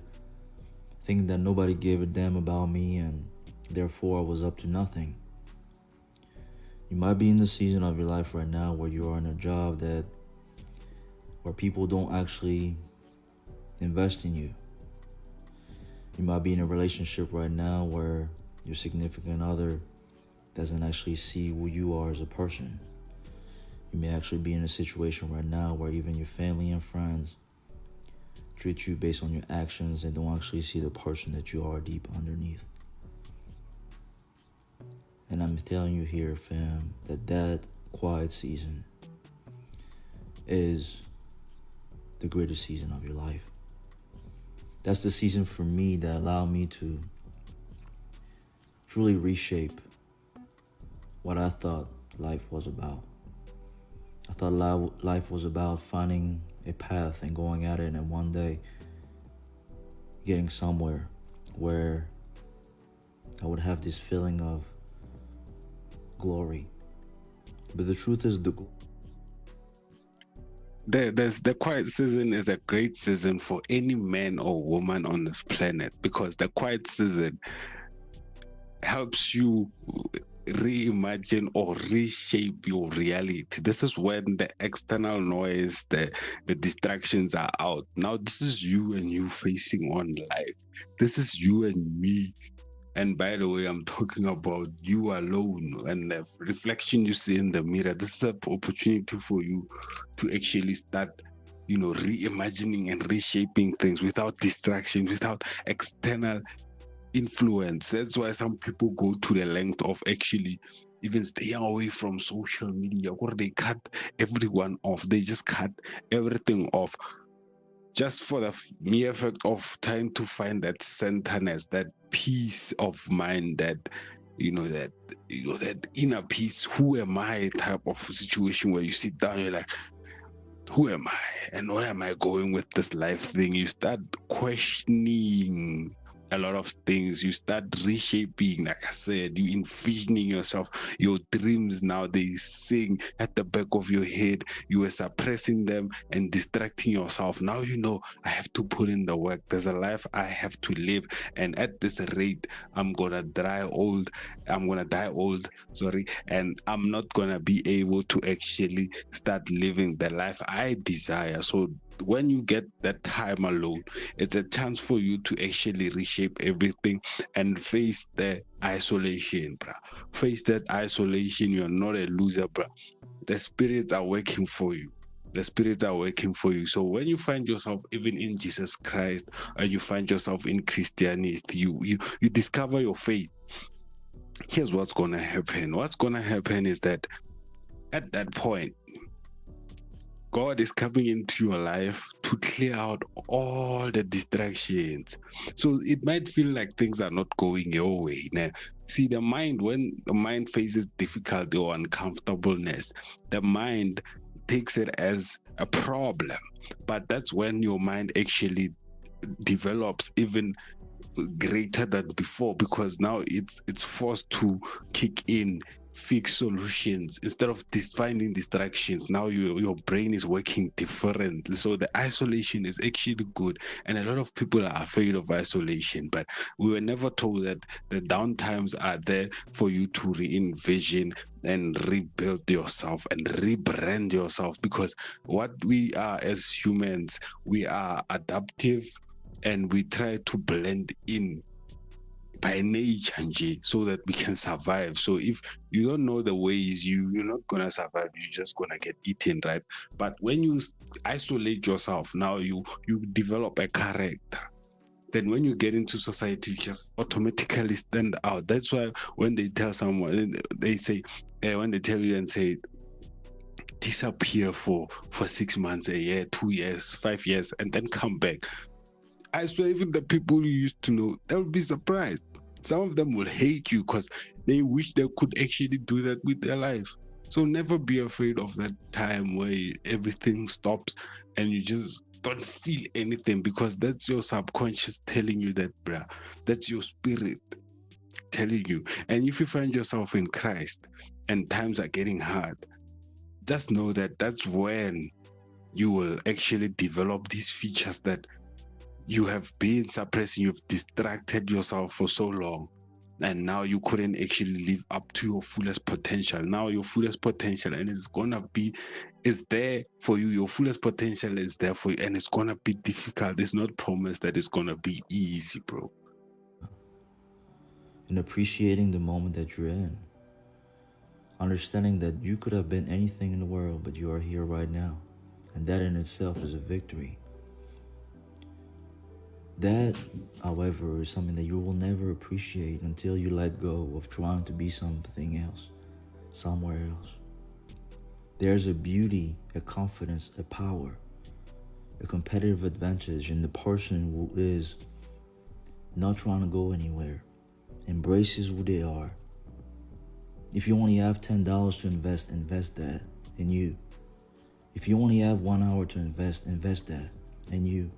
[SPEAKER 11] thinking that nobody gave a damn about me and therefore I was up to nothing. You might be in the season of your life right now where you are in a job where people don't actually invest in you. You might be in a relationship right now where your significant other doesn't actually see who you are as a person. You may actually be in a situation right now where even your family and friends treat you based on your actions and don't actually see the person that you are deep underneath. And I'm telling you here, fam, that quiet season is the greatest season of your life. That's the season for me that allowed me to truly reshape what I thought life was about. I thought life was about finding a path and going at it, and one day getting somewhere where I would have this feeling of glory. But the truth is, the
[SPEAKER 3] quiet season is a great season for any man or woman on this planet, because the quiet season helps you reimagine or reshape your reality. This is when the external noise, the distractions are out. Now this is you and you facing on life. This is you and me. And by the way, I'm talking about you alone and the reflection you see in the mirror. This is an opportunity for you to actually start, reimagining and reshaping things without distraction, without external influence. That's why some people go to the length of actually even staying away from social media, or they cut everyone off. They just cut everything off, just for the mere fact of trying to find that centerness, that peace of mind, that inner peace. Who am I type of situation where you sit down, you're like, who am I and where am I going with this life thing? You start questioning a lot of things. You start reshaping, like I said, you envisioning yourself, your dreams now, they sing at the back of your head. You were suppressing them and distracting yourself. Now you know, I have to put in the work. There's a life I have to live, and at this rate, I'm gonna die old, and I'm not gonna be able to actually start living the life I desire. So when you get that time alone, it's a chance for you to actually reshape everything and face the isolation, bruh. Face that isolation. You're not a loser, bruh. The spirits are working for you. The spirits are working for you. So when you find yourself even in Jesus Christ, and you find yourself in Christianity, you discover your faith. Here's what's gonna happen. What's gonna happen is that at that point, God is coming into your life to clear out all the distractions. So it might feel like things are not going your way. Now, see, the mind, when the mind faces difficulty or uncomfortableness, the mind takes it as a problem. But that's when your mind actually develops even greater than before, because now it's forced to kick in, fix solutions instead of finding distractions. Now your brain is working differently. So the isolation is actually good, and a lot of people are afraid of isolation, but we were never told that the downtimes are there for you to re-envision and rebuild yourself and rebrand yourself, because what we are as humans, we are adaptive and we try to blend in by nature, so that we can survive. So if you don't know the ways, you're not gonna survive. You're just gonna get eaten, right? But when you isolate yourself, now you develop a character. Then when you get into society, you just automatically stand out. That's why when they tell someone, they say, when they tell you and say, disappear for 6 months, a year, 2 years, 5 years, and then come back, I swear, even the people you used to know, they'll be surprised. Some of them will hate you because they wish they could actually do that with their life. So never be afraid of that time where everything stops and you just don't feel anything, because that's your subconscious telling you that, bruh. That's your spirit telling you. And if you find yourself in Christ and times are getting hard, just know that that's when you will actually develop these features that you have been suppressing. You've distracted yourself for so long, and now you couldn't actually live up to your fullest potential. Now your fullest potential, and is there for you. Your fullest potential is there for you, and it's gonna be difficult. It's not promised that it's gonna be easy, bro.
[SPEAKER 11] And appreciating the moment that you're in. Understanding that you could have been anything in the world, but you are here right now. And that in itself is a victory. That, however, is something that you will never appreciate until you let go of trying to be something else, somewhere else. There's a beauty, a confidence, a power, a competitive advantage in the person who is not trying to go anywhere, embraces who they are. If you only have $10 to invest that in you. If you only have 1 hour to invest that in you.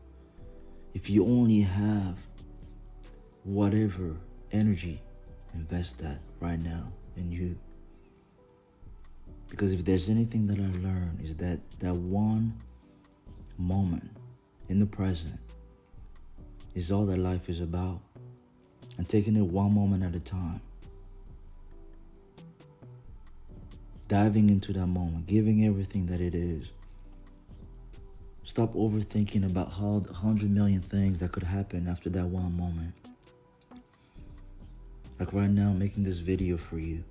[SPEAKER 11] If you only have whatever energy, invest that right now in you. Because if there's anything that I learned, is that one moment in the present is all that life is about. And taking it one moment at a time. Diving into that moment, giving everything that it is. Stop overthinking about how 100 million things that could happen after that one moment. Like right now, making this video for you.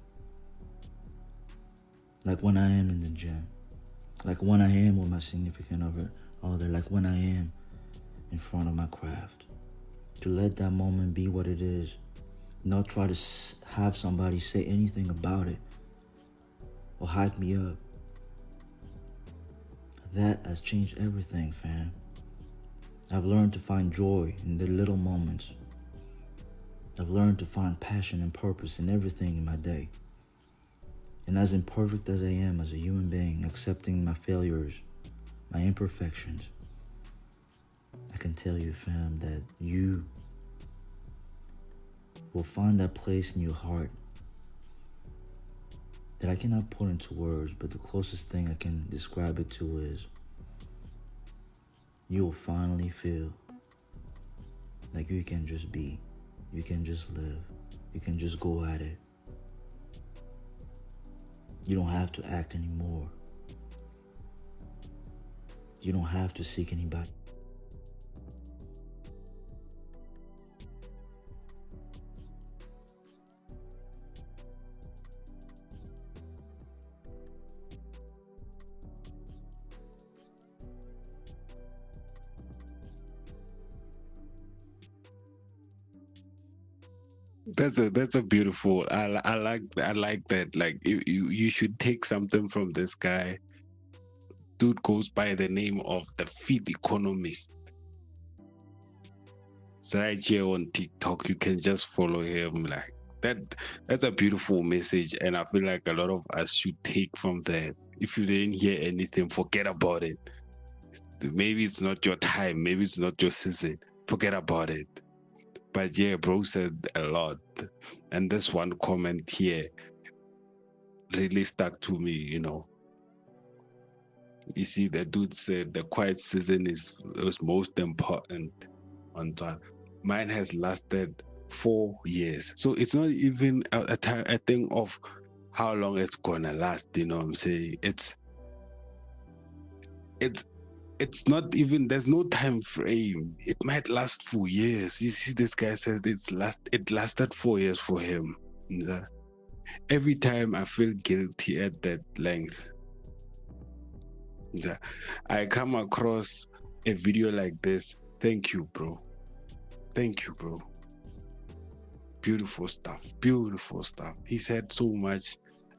[SPEAKER 11] Like when I am in the gym. Like when I am with my significant other. Like when I am in front of my craft. To let that moment be what it is. Not try to have somebody say anything about it. Or hype me up. That has changed everything, fam. I've learned to find joy in the little moments. I've learned to find passion and purpose in everything in my day. And as imperfect as I am as a human being, accepting my failures, my imperfections, I can tell you, fam, that you will find that place in your heart that I cannot put into words, but the closest thing I can describe it to is you'll finally feel like you can just be, you can just live, you can just go at it. You don't have to act anymore. You don't have to seek anybody.
[SPEAKER 3] That's a beautiful. I like that. Like you should take something from this guy. Dude goes by the name of the Feed Economist. It's right here on TikTok. You can just follow him. Like that. That's a beautiful message, and I feel like a lot of us should take from that. If you didn't hear anything, forget about it. Maybe it's not your time. Maybe it's not your season. Forget about it. But yeah, bro said a lot. And this one comment here really stuck to me, you know. You see, the dude said the quiet season was most important on time. Mine has lasted 4 years. So it's not even a thing of how long it's gonna last, you know what I'm saying? It's not even, there's no time frame. It might last 4 years. You see, this guy says it lasted 4 years for him. Every time I feel guilty at that length. I come across a video like this. Thank you, bro. Thank you, bro. Beautiful stuff. Beautiful stuff. He said so much,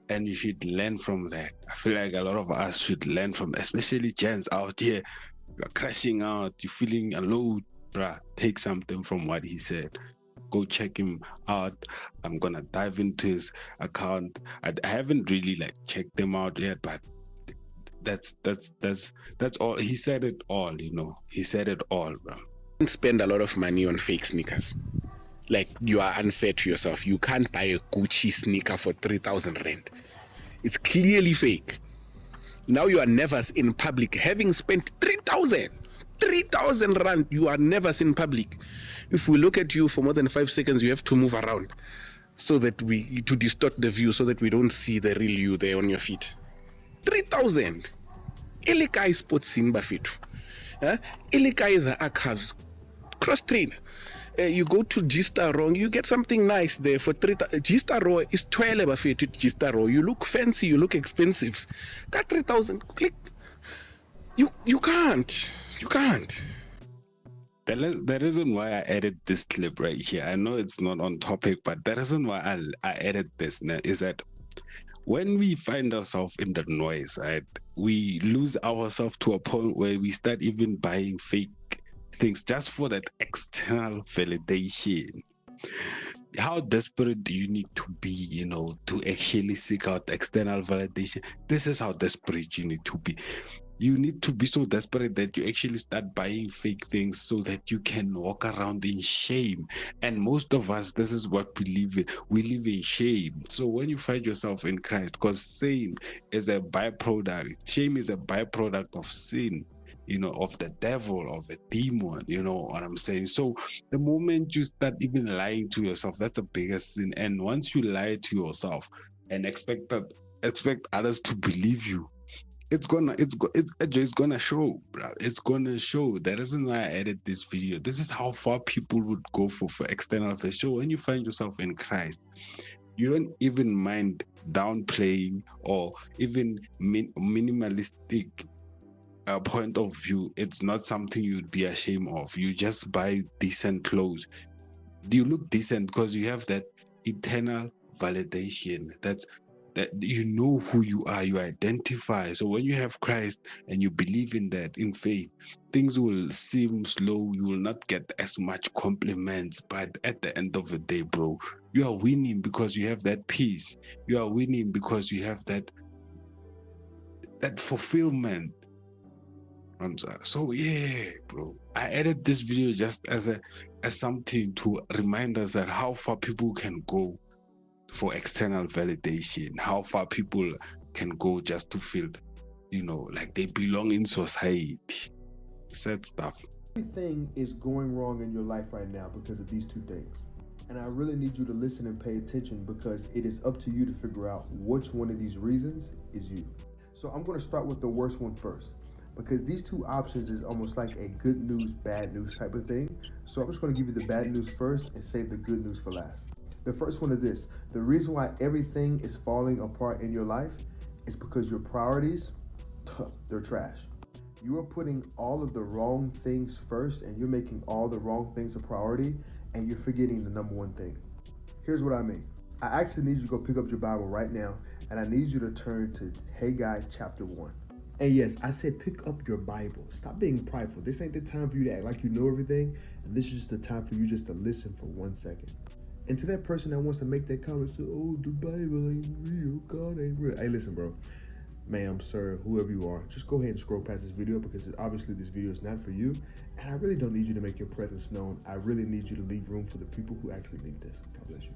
[SPEAKER 3] and you should learn from that. I feel like a lot of us should learn from, especially gents out here. You're crashing out, you're feeling alone, bruh. Take something from what he said. Go check him out. I'm gonna dive into his account. I haven't really like checked him out yet, but that's all. He said it all, you know. He said it all, bro.
[SPEAKER 12] Don't spend a lot of money on fake sneakers. Like, you are unfair to yourself. You can't buy a Gucci sneaker for 3,000 rand. It's clearly fake. Now you are never in public having spent 3,000 rand. You are never in public. If we look at you for more than 5 seconds, you have to move around so that to distort the view, so that we don't see the real you there on your feet. 3,000. Ilikai sports in Bafetu. Ilikai the archives. Cross train. You go to G-Star Raw, you get something nice there for 3,000. G-Star Raw is 12 Bafetu. G-Star Raw. You look fancy, you look expensive. Got 3,000. Click. You can't. You can't.
[SPEAKER 3] The reason why I added this clip right here, I know it's not on topic, but the reason why I added this is that when we find ourselves in the noise, right, we lose ourselves to a point where we start even buying fake things just for that external validation. How desperate do you need to be, you know, to actually seek out external validation? This is how desperate you need to be. You need to be so desperate that you actually start buying fake things so that you can walk around in shame. And most of us, this is what we live in. We live in shame. So when you find yourself in Christ, because shame is a byproduct, shame is a byproduct of sin, you know, of the devil, of a demon, you know what I'm saying? So the moment you start even lying to yourself, that's a bigger sin. And once you lie to yourself and expect others to believe you, it's gonna show, bro. It's gonna show. That isn't why I added this video. This is how far people would go for external validation. So when you find yourself in Christ, you don't even mind downplaying or even minimalistic point of view. It's not something you'd be ashamed of. You just buy decent clothes. Do you look decent because you have that eternal validation? That you know who you are, you identify. So when you have Christ and you believe in that, in faith, things will seem slow. You will not get as much compliments, but at the end of the day, bro, you are winning because you have that peace. You are winning because you have that fulfillment. So yeah, bro, I added this video just as something to remind us that how far people can go for external validation, how far people can go just to feel, like they belong in society. Sad stuff.
[SPEAKER 13] Everything is going wrong in your life right now because of these two things. And I really need you to listen and pay attention, because it is up to you to figure out which one of these reasons is you. So I'm going to start with the worst one first, because these two options is almost like a good news, bad news type of thing. So I'm just going to give you the bad news first and save the good news for last. The first one is this: the reason why everything is falling apart in your life is because your priorities, they're trash. You are putting all of the wrong things first, and you're making all the wrong things a priority, and you're forgetting the number one thing. Here's what I mean. I actually need you to go pick up your Bible right now, and I need you to turn to Haggai chapter 1. And yes, I said pick up your Bible. Stop being prideful. This ain't the time for you to act like you know everything, and this is just the time for you just to listen for 1 second. And to that person that wants to make that comment, say, oh, the Bible ain't real, God ain't real. Hey, listen, bro. Ma'am, sir, whoever you are, just go ahead and scroll past this video, because obviously this video is not for you, and I really don't need you to make your presence known. I really need you to leave room for the people who actually need this. God bless you.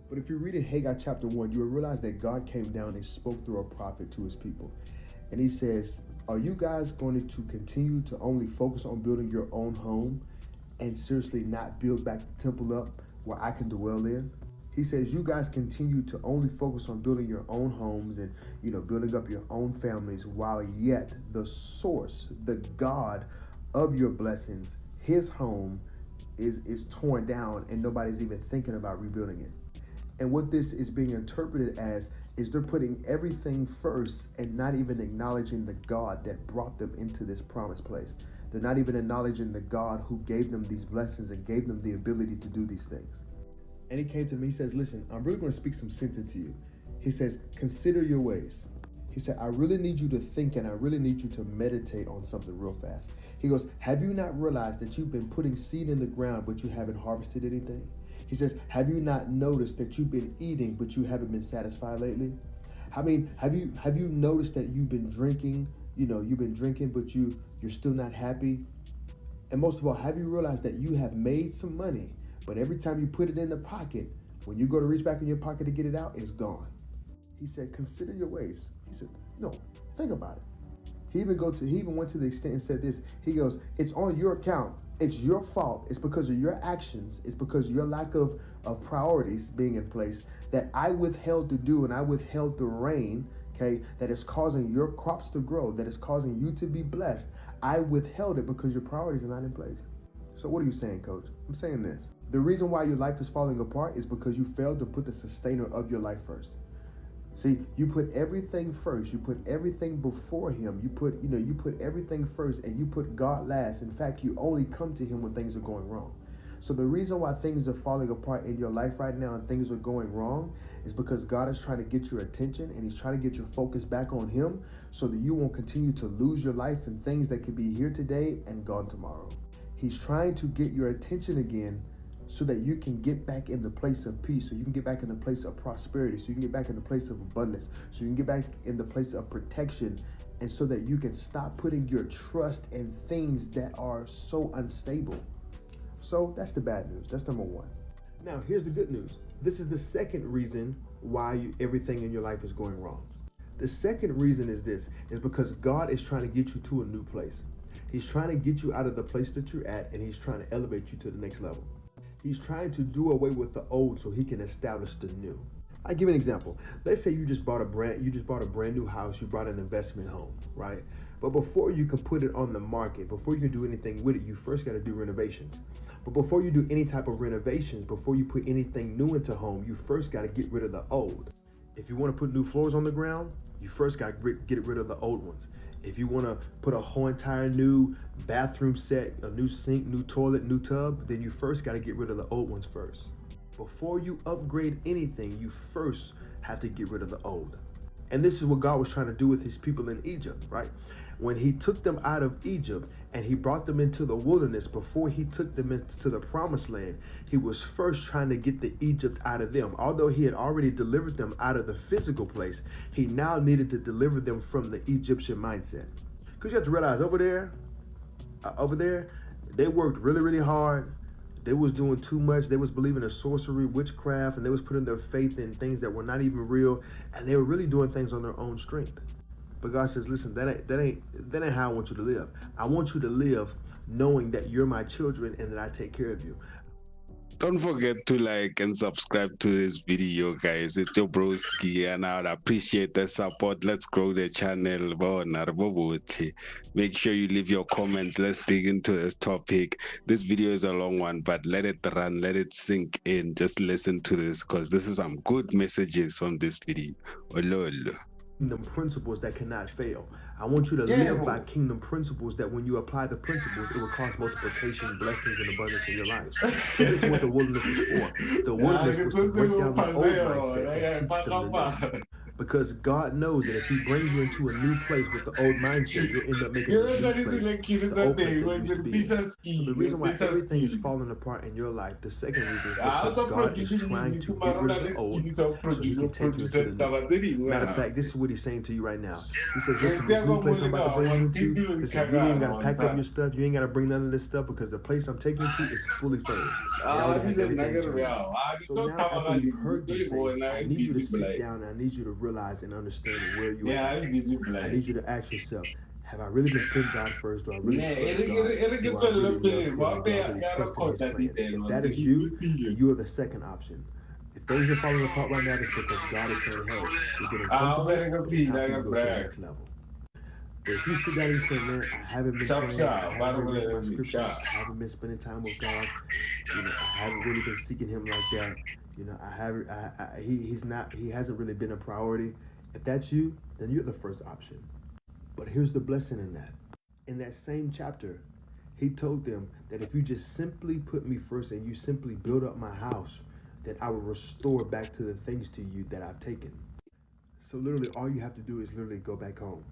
[SPEAKER 13] But if you read in Haggai chapter 1, you will realize that God came down and spoke through a prophet to his people. And he says, are you guys going to continue to only focus on building your own home and seriously not build back the temple up where I can dwell in? He says, you guys continue to only focus on building your own homes and, building up your own families, while yet the source, the God of your blessings, his home is torn down, and nobody's even thinking about rebuilding it. And what this is being interpreted as is they're putting everything first and not even acknowledging the God that brought them into this promised place. They're not even acknowledging the God who gave them these blessings and gave them the ability to do these things. And he came to me, he says, listen, I'm really going to speak some sense into you. He says, consider your ways. He said, I really need you to think, and I really need you to meditate on something real fast. He goes, have you not realized that you've been putting seed in the ground, but you haven't harvested anything? He says, have you not noticed that you've been eating, but you haven't been satisfied lately? I mean, have you noticed that you've been drinking, but you're still not happy? And most of all, have you realized that you have made some money, but every time you put it in the pocket, when you go to reach back in your pocket to get it out, it's gone? He said, consider your ways. He said, no, think about it. He even went to the extent and said this. He goes, it's on your account. It's your fault. It's because of your actions. It's because of your lack of priorities being in place that I withheld to do, and I withheld the rain, okay, that is causing your crops to grow, that is causing you to be blessed. I withheld it because your priorities are not in place. So what are you saying, coach? I'm saying this. The reason why your life is falling apart is because you failed to put the sustainer of your life first. See, you put everything first. You put everything before him. You put everything first, and you put God last. In fact, you only come to him when things are going wrong. So the reason why things are falling apart in your life right now and things are going wrong is because God is trying to get your attention, and he's trying to get your focus back on him so that you won't continue to lose your life in things that could be here today and gone tomorrow. He's trying to get your attention again so that you can get back in the place of peace, so you can get back in the place of prosperity, so you can get back in the place of abundance, so you can get back in the place of protection, and so that you can stop putting your trust in things that are so unstable. So that's the bad news. That's number one. Now, here's the good news. This is the second reason why everything in your life is going wrong. The second reason is this, is because God is trying to get you to a new place. He's trying to get you out of the place that you're at, and he's trying to elevate you to the next level. He's trying to do away with the old so he can establish the new. I'll give you an example. Let's say you just bought a brand new house, you bought an investment home, right? But before you can put it on the market, before you can do anything with it, you first got to do renovations. But before you do any type of renovations, before you put anything new into home, you first got to get rid of the old. If you want to put new floors on the ground, you first got to get rid of the old ones. If you want to put a whole entire new bathroom set, a new sink, new toilet, new tub, then you first got to get rid of the old ones first. Before you upgrade anything, you first have to get rid of the old. And this is what God was trying to do with his people in Egypt, right? When he took them out of Egypt and he brought them into the wilderness, before he took them into the promised land, he was first trying to get the Egypt out of them. Although he had already delivered them out of the physical place, he now needed to deliver them from the Egyptian mindset. Because you have to realize over there, over there, they worked really, really hard. They was doing too much. They was believing in sorcery, witchcraft, and they was putting their faith in things that were not even real, and they were really doing things on their own strength. But God says, listen, that ain't how I want you to live. I want you to live knowing that you're my children and that I take care of you.
[SPEAKER 3] Don't forget to like and subscribe to this video, guys. It's your broski, and I would appreciate the support. Let's grow the channel. Make sure you leave your comments. Let's dig into this topic. This video is a long one, but let it run, let it sink in. Just listen to this, because this is some good messages on this video.
[SPEAKER 13] Kingdom principles that cannot fail. I want you to live by kingdom principles that when you apply the principles, it will cause multiplication, blessings, and abundance in your life. So this is what the wilderness was for. The wilderness was to break down the old mindset and teach them the new. Because God knows that if He brings you into a new place with the old mindset, you'll end up making the old place that used to be. The reason why everything is falling apart in your life, the second reason is because God is trying to get rid of the old so He can take you into the new. Matter of fact, this is what He's saying to you right now. He says, listen, this new place I'm about to bring you to, listen, you ain't got to pack up your stuff, you ain't got to bring none of this stuff, because the place I'm taking you to is fully furnished. So now after you've heard these things, I need you to sit down and I need you to realize and understand where you are. I need you to ask yourself, have I really been putting God first? Do I really trust God? If that is you, then you are the second option. If things are falling apart right now, it's because God is saying, hey, you're getting comfortable, it's time for you to go to the next level. But if you sit down and you say, man, I haven't been praying, I haven't been reading my scriptures, I haven't been spending time with God, you know, I haven't really been seeking Him like that, you know, he hasn't really been a priority. If that's you, then you're the first option. But here's the blessing in that. In that same chapter, He told them that if you just simply put me first and you simply build up my house, that I will restore back to the things to you that I've taken. So literally all you have to do is literally go back home.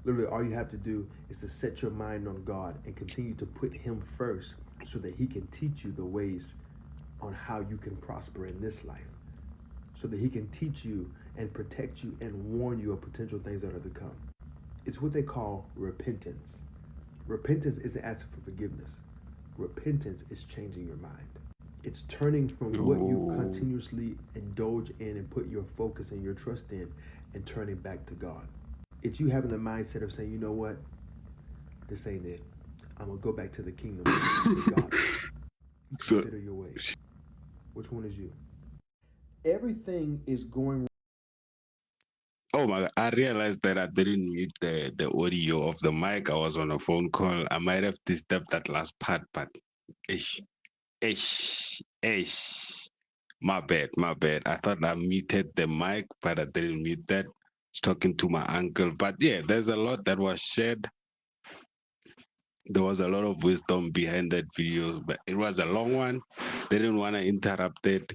[SPEAKER 13] Literally all you have to do is to set your mind on God and continue to put Him first so that He can teach you the ways on how you can prosper in this life. So that He can teach you and protect you and warn you of potential things that are to come. It's what they call repentance. Repentance isn't asking for forgiveness. Repentance is changing your mind. It's turning from what you continuously indulge in and put your focus and your trust in and turning back to God. It's you having the mindset of saying, you know what? This ain't it. I'm going to go back to the kingdom with God. Consider your ways. Which one is you? Everything is going.
[SPEAKER 3] Oh my God, I realized that I didn't mute the audio of the mic. I was on a phone call. I might have disturbed that last part, but my bad. I thought I muted the mic, but I didn't mute that. I was talking to my uncle. But yeah, there's a lot that was shared. There was a lot of wisdom behind that video, but it was a long one. They didn't want to interrupt it.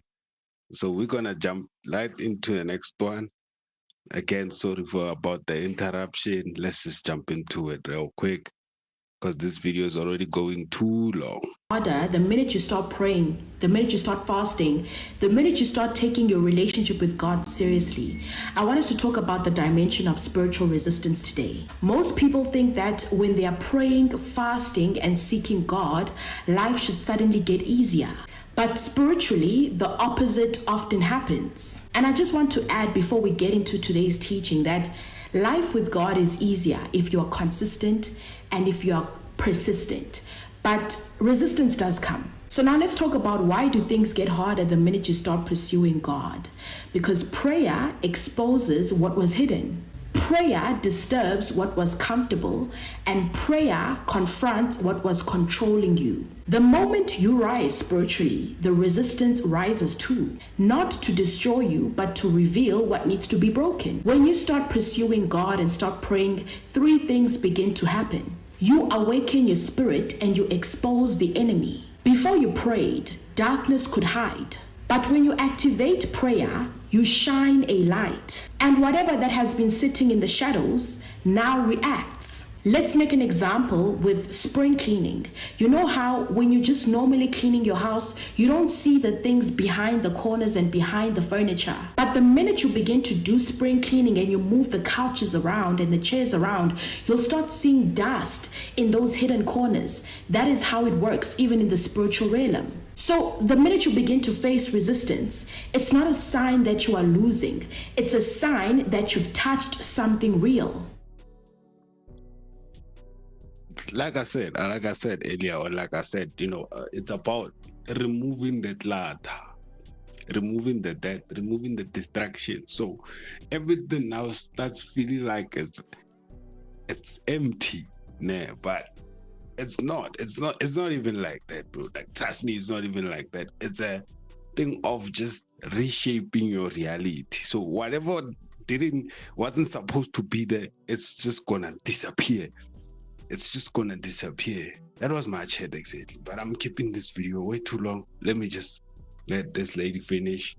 [SPEAKER 3] So we're going to jump right into the next one. Again, sorry about the interruption. Let's just jump into it real quick, because this video is already going too long.
[SPEAKER 14] The minute you start praying, the minute you start fasting, the minute you start taking your relationship with God seriously. I want us to talk about the dimension of spiritual resistance today. Most people think that when they are praying, fasting, and seeking God, life should suddenly get easier. But spiritually, the opposite often happens. And I just want to add before we get into today's teaching that life with God is easier if you're consistent and if you're persistent. But resistance does come. So now let's talk about why do things get harder the minute you start pursuing God? Because prayer exposes what was hidden. Prayer disturbs what was comfortable, and prayer confronts what was controlling you. The moment you rise spiritually, the resistance rises too, not to destroy you, but to reveal what needs to be broken. When you start pursuing God and start praying, three things begin to happen. You awaken your spirit and you expose the enemy. Before you prayed, darkness could hide. But when you activate prayer, you shine a light. And whatever that has been sitting in the shadows now reacts. Let's make an example with spring cleaning. You know how when you're just normally cleaning your house, you don't see the things behind the corners and behind the furniture. But But the minute you begin to do spring cleaning and you move the couches around and the chairs around, you'll start seeing dust in those hidden corners. That is how it works, even in the spiritual realm. So the minute you begin to face resistance, it's not a sign that you are losing. It's a sign that you've touched something real.
[SPEAKER 3] Like I said earlier, or like I said, it's about removing the clutter, removing the debt, removing the distraction. So everything now starts feeling like it's empty. Nah, but it's not even like that, bro. Like, trust me, it's not even like that. It's a thing of just reshaping your reality. So whatever wasn't supposed to be there, it's just gonna disappear. It's just gonna disappear. That was my chat exactly. But I'm keeping this video way too long. Let me just let this lady finish.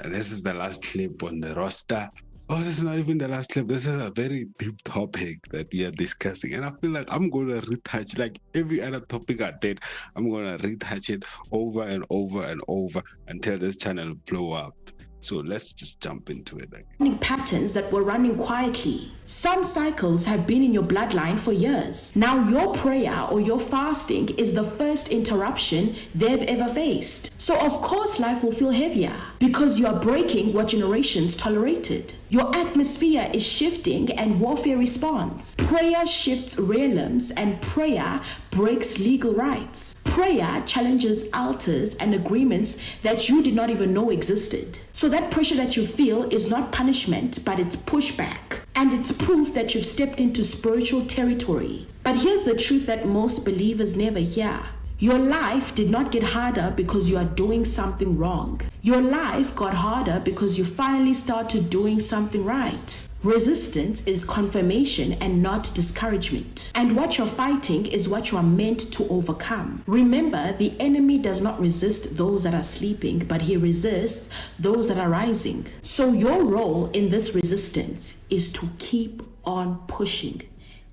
[SPEAKER 3] And this is the last clip on the roster. Oh, this is not even the last clip. This is a very deep topic that we are discussing. And I feel like I'm going to retouch, like every other topic I did, I'm going to retouch it over and over and over until this channel blow up. So let's just jump into it.
[SPEAKER 14] Patterns that were running quietly. Some cycles have been in your bloodline for years. Now your prayer or your fasting is the first interruption they've ever faced. So of course life will feel heavier because you are breaking what generations tolerated. Your atmosphere is shifting and warfare responds. Prayer shifts realms and prayer breaks legal rights. Prayer challenges altars and agreements that you did not even know existed. So that pressure that you feel is not punishment, but it's pushback. And it's proof that you've stepped into spiritual territory. But here's the truth that most believers never hear. Your life did not get harder because you are doing something wrong. Your life got harder because you finally started doing something right. Resistance is confirmation and not discouragement. And what you're fighting is what you are meant to overcome. Remember, the enemy does not resist those that are sleeping, but he resists those that are rising. So your role in this resistance is to keep on pushing,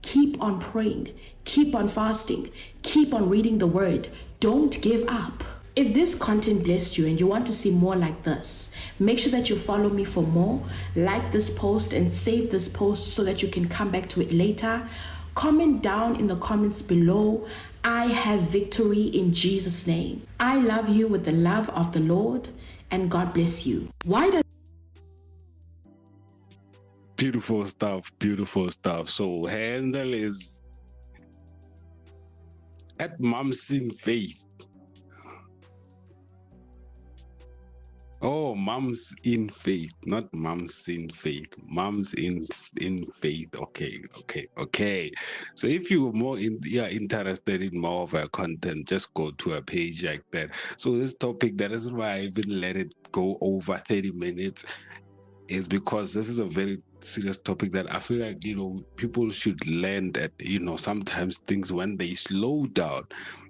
[SPEAKER 14] keep on praying, keep on fasting, keep on reading the word. Don't give up. If this content blessed you and you want to see more like this, make sure that you follow me for more, like this post and save this post so that you can come back to it later. Comment down in the comments below, I have victory in Jesus' name. I love you with the love of the Lord, and God bless you. Why does
[SPEAKER 3] Beautiful stuff, beautiful stuff. So handle is at Mums in Faith. Oh, Mums in Faith, not Mums in Faith. Mums in Faith. Okay. So if you're interested in more of her content, just go to a page like that. So this topic, that is why I even let it go over 30 minutes, is because this is a very serious topic that I feel like, people should learn that, sometimes things, when they slow down,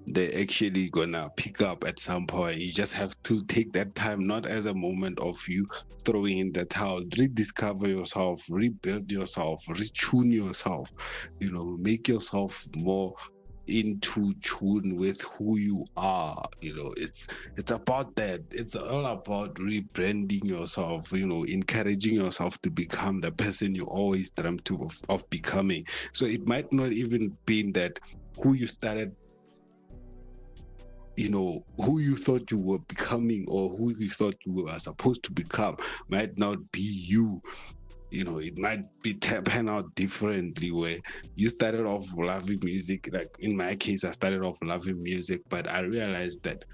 [SPEAKER 3] they're actually gonna pick up at some point. You just have to take that time, not as a moment of you throwing in the towel. Rediscover yourself, rebuild yourself, retune yourself, make yourself more into tune with who you are. It's about that. It's all about rebranding yourself, encouraging yourself to become the person you always dreamt of becoming. So it might not even be that who you started, who you thought you were becoming or who you thought you were supposed to become might not be you. It might be pan out differently, where you started off loving music. Like in my case, I started off loving music, but I realized that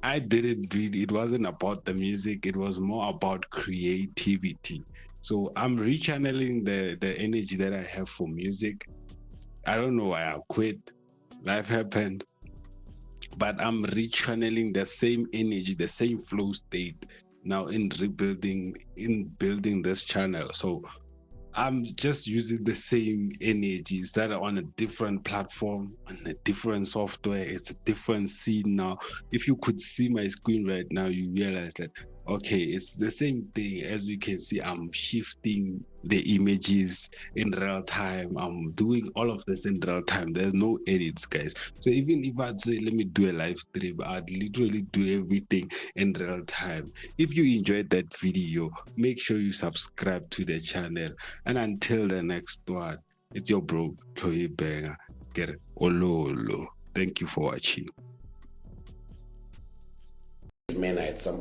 [SPEAKER 3] it wasn't about the music, it was more about creativity. So I'm rechanneling the energy that I have for music. I don't know why I quit. Life happened. But I'm rechanneling the same energy, the same flow state now in building this channel. So I'm just using the same energies that are on a different platform, on a different software. It's a different scene now. If you could see my screen right now, you realize that Okay, it's the same thing. As you can see, I'm shifting the images in real time. I'm doing all of this in real time. There's no edits, guys. So even if I'd say, let me do a live stream, I'd literally do everything in real time. If you enjoyed that video, make sure you subscribe to the channel. And until the next one, it's your bro, Chloe Banger. Get Ololo. Thank you for watching.
[SPEAKER 12] Men are at some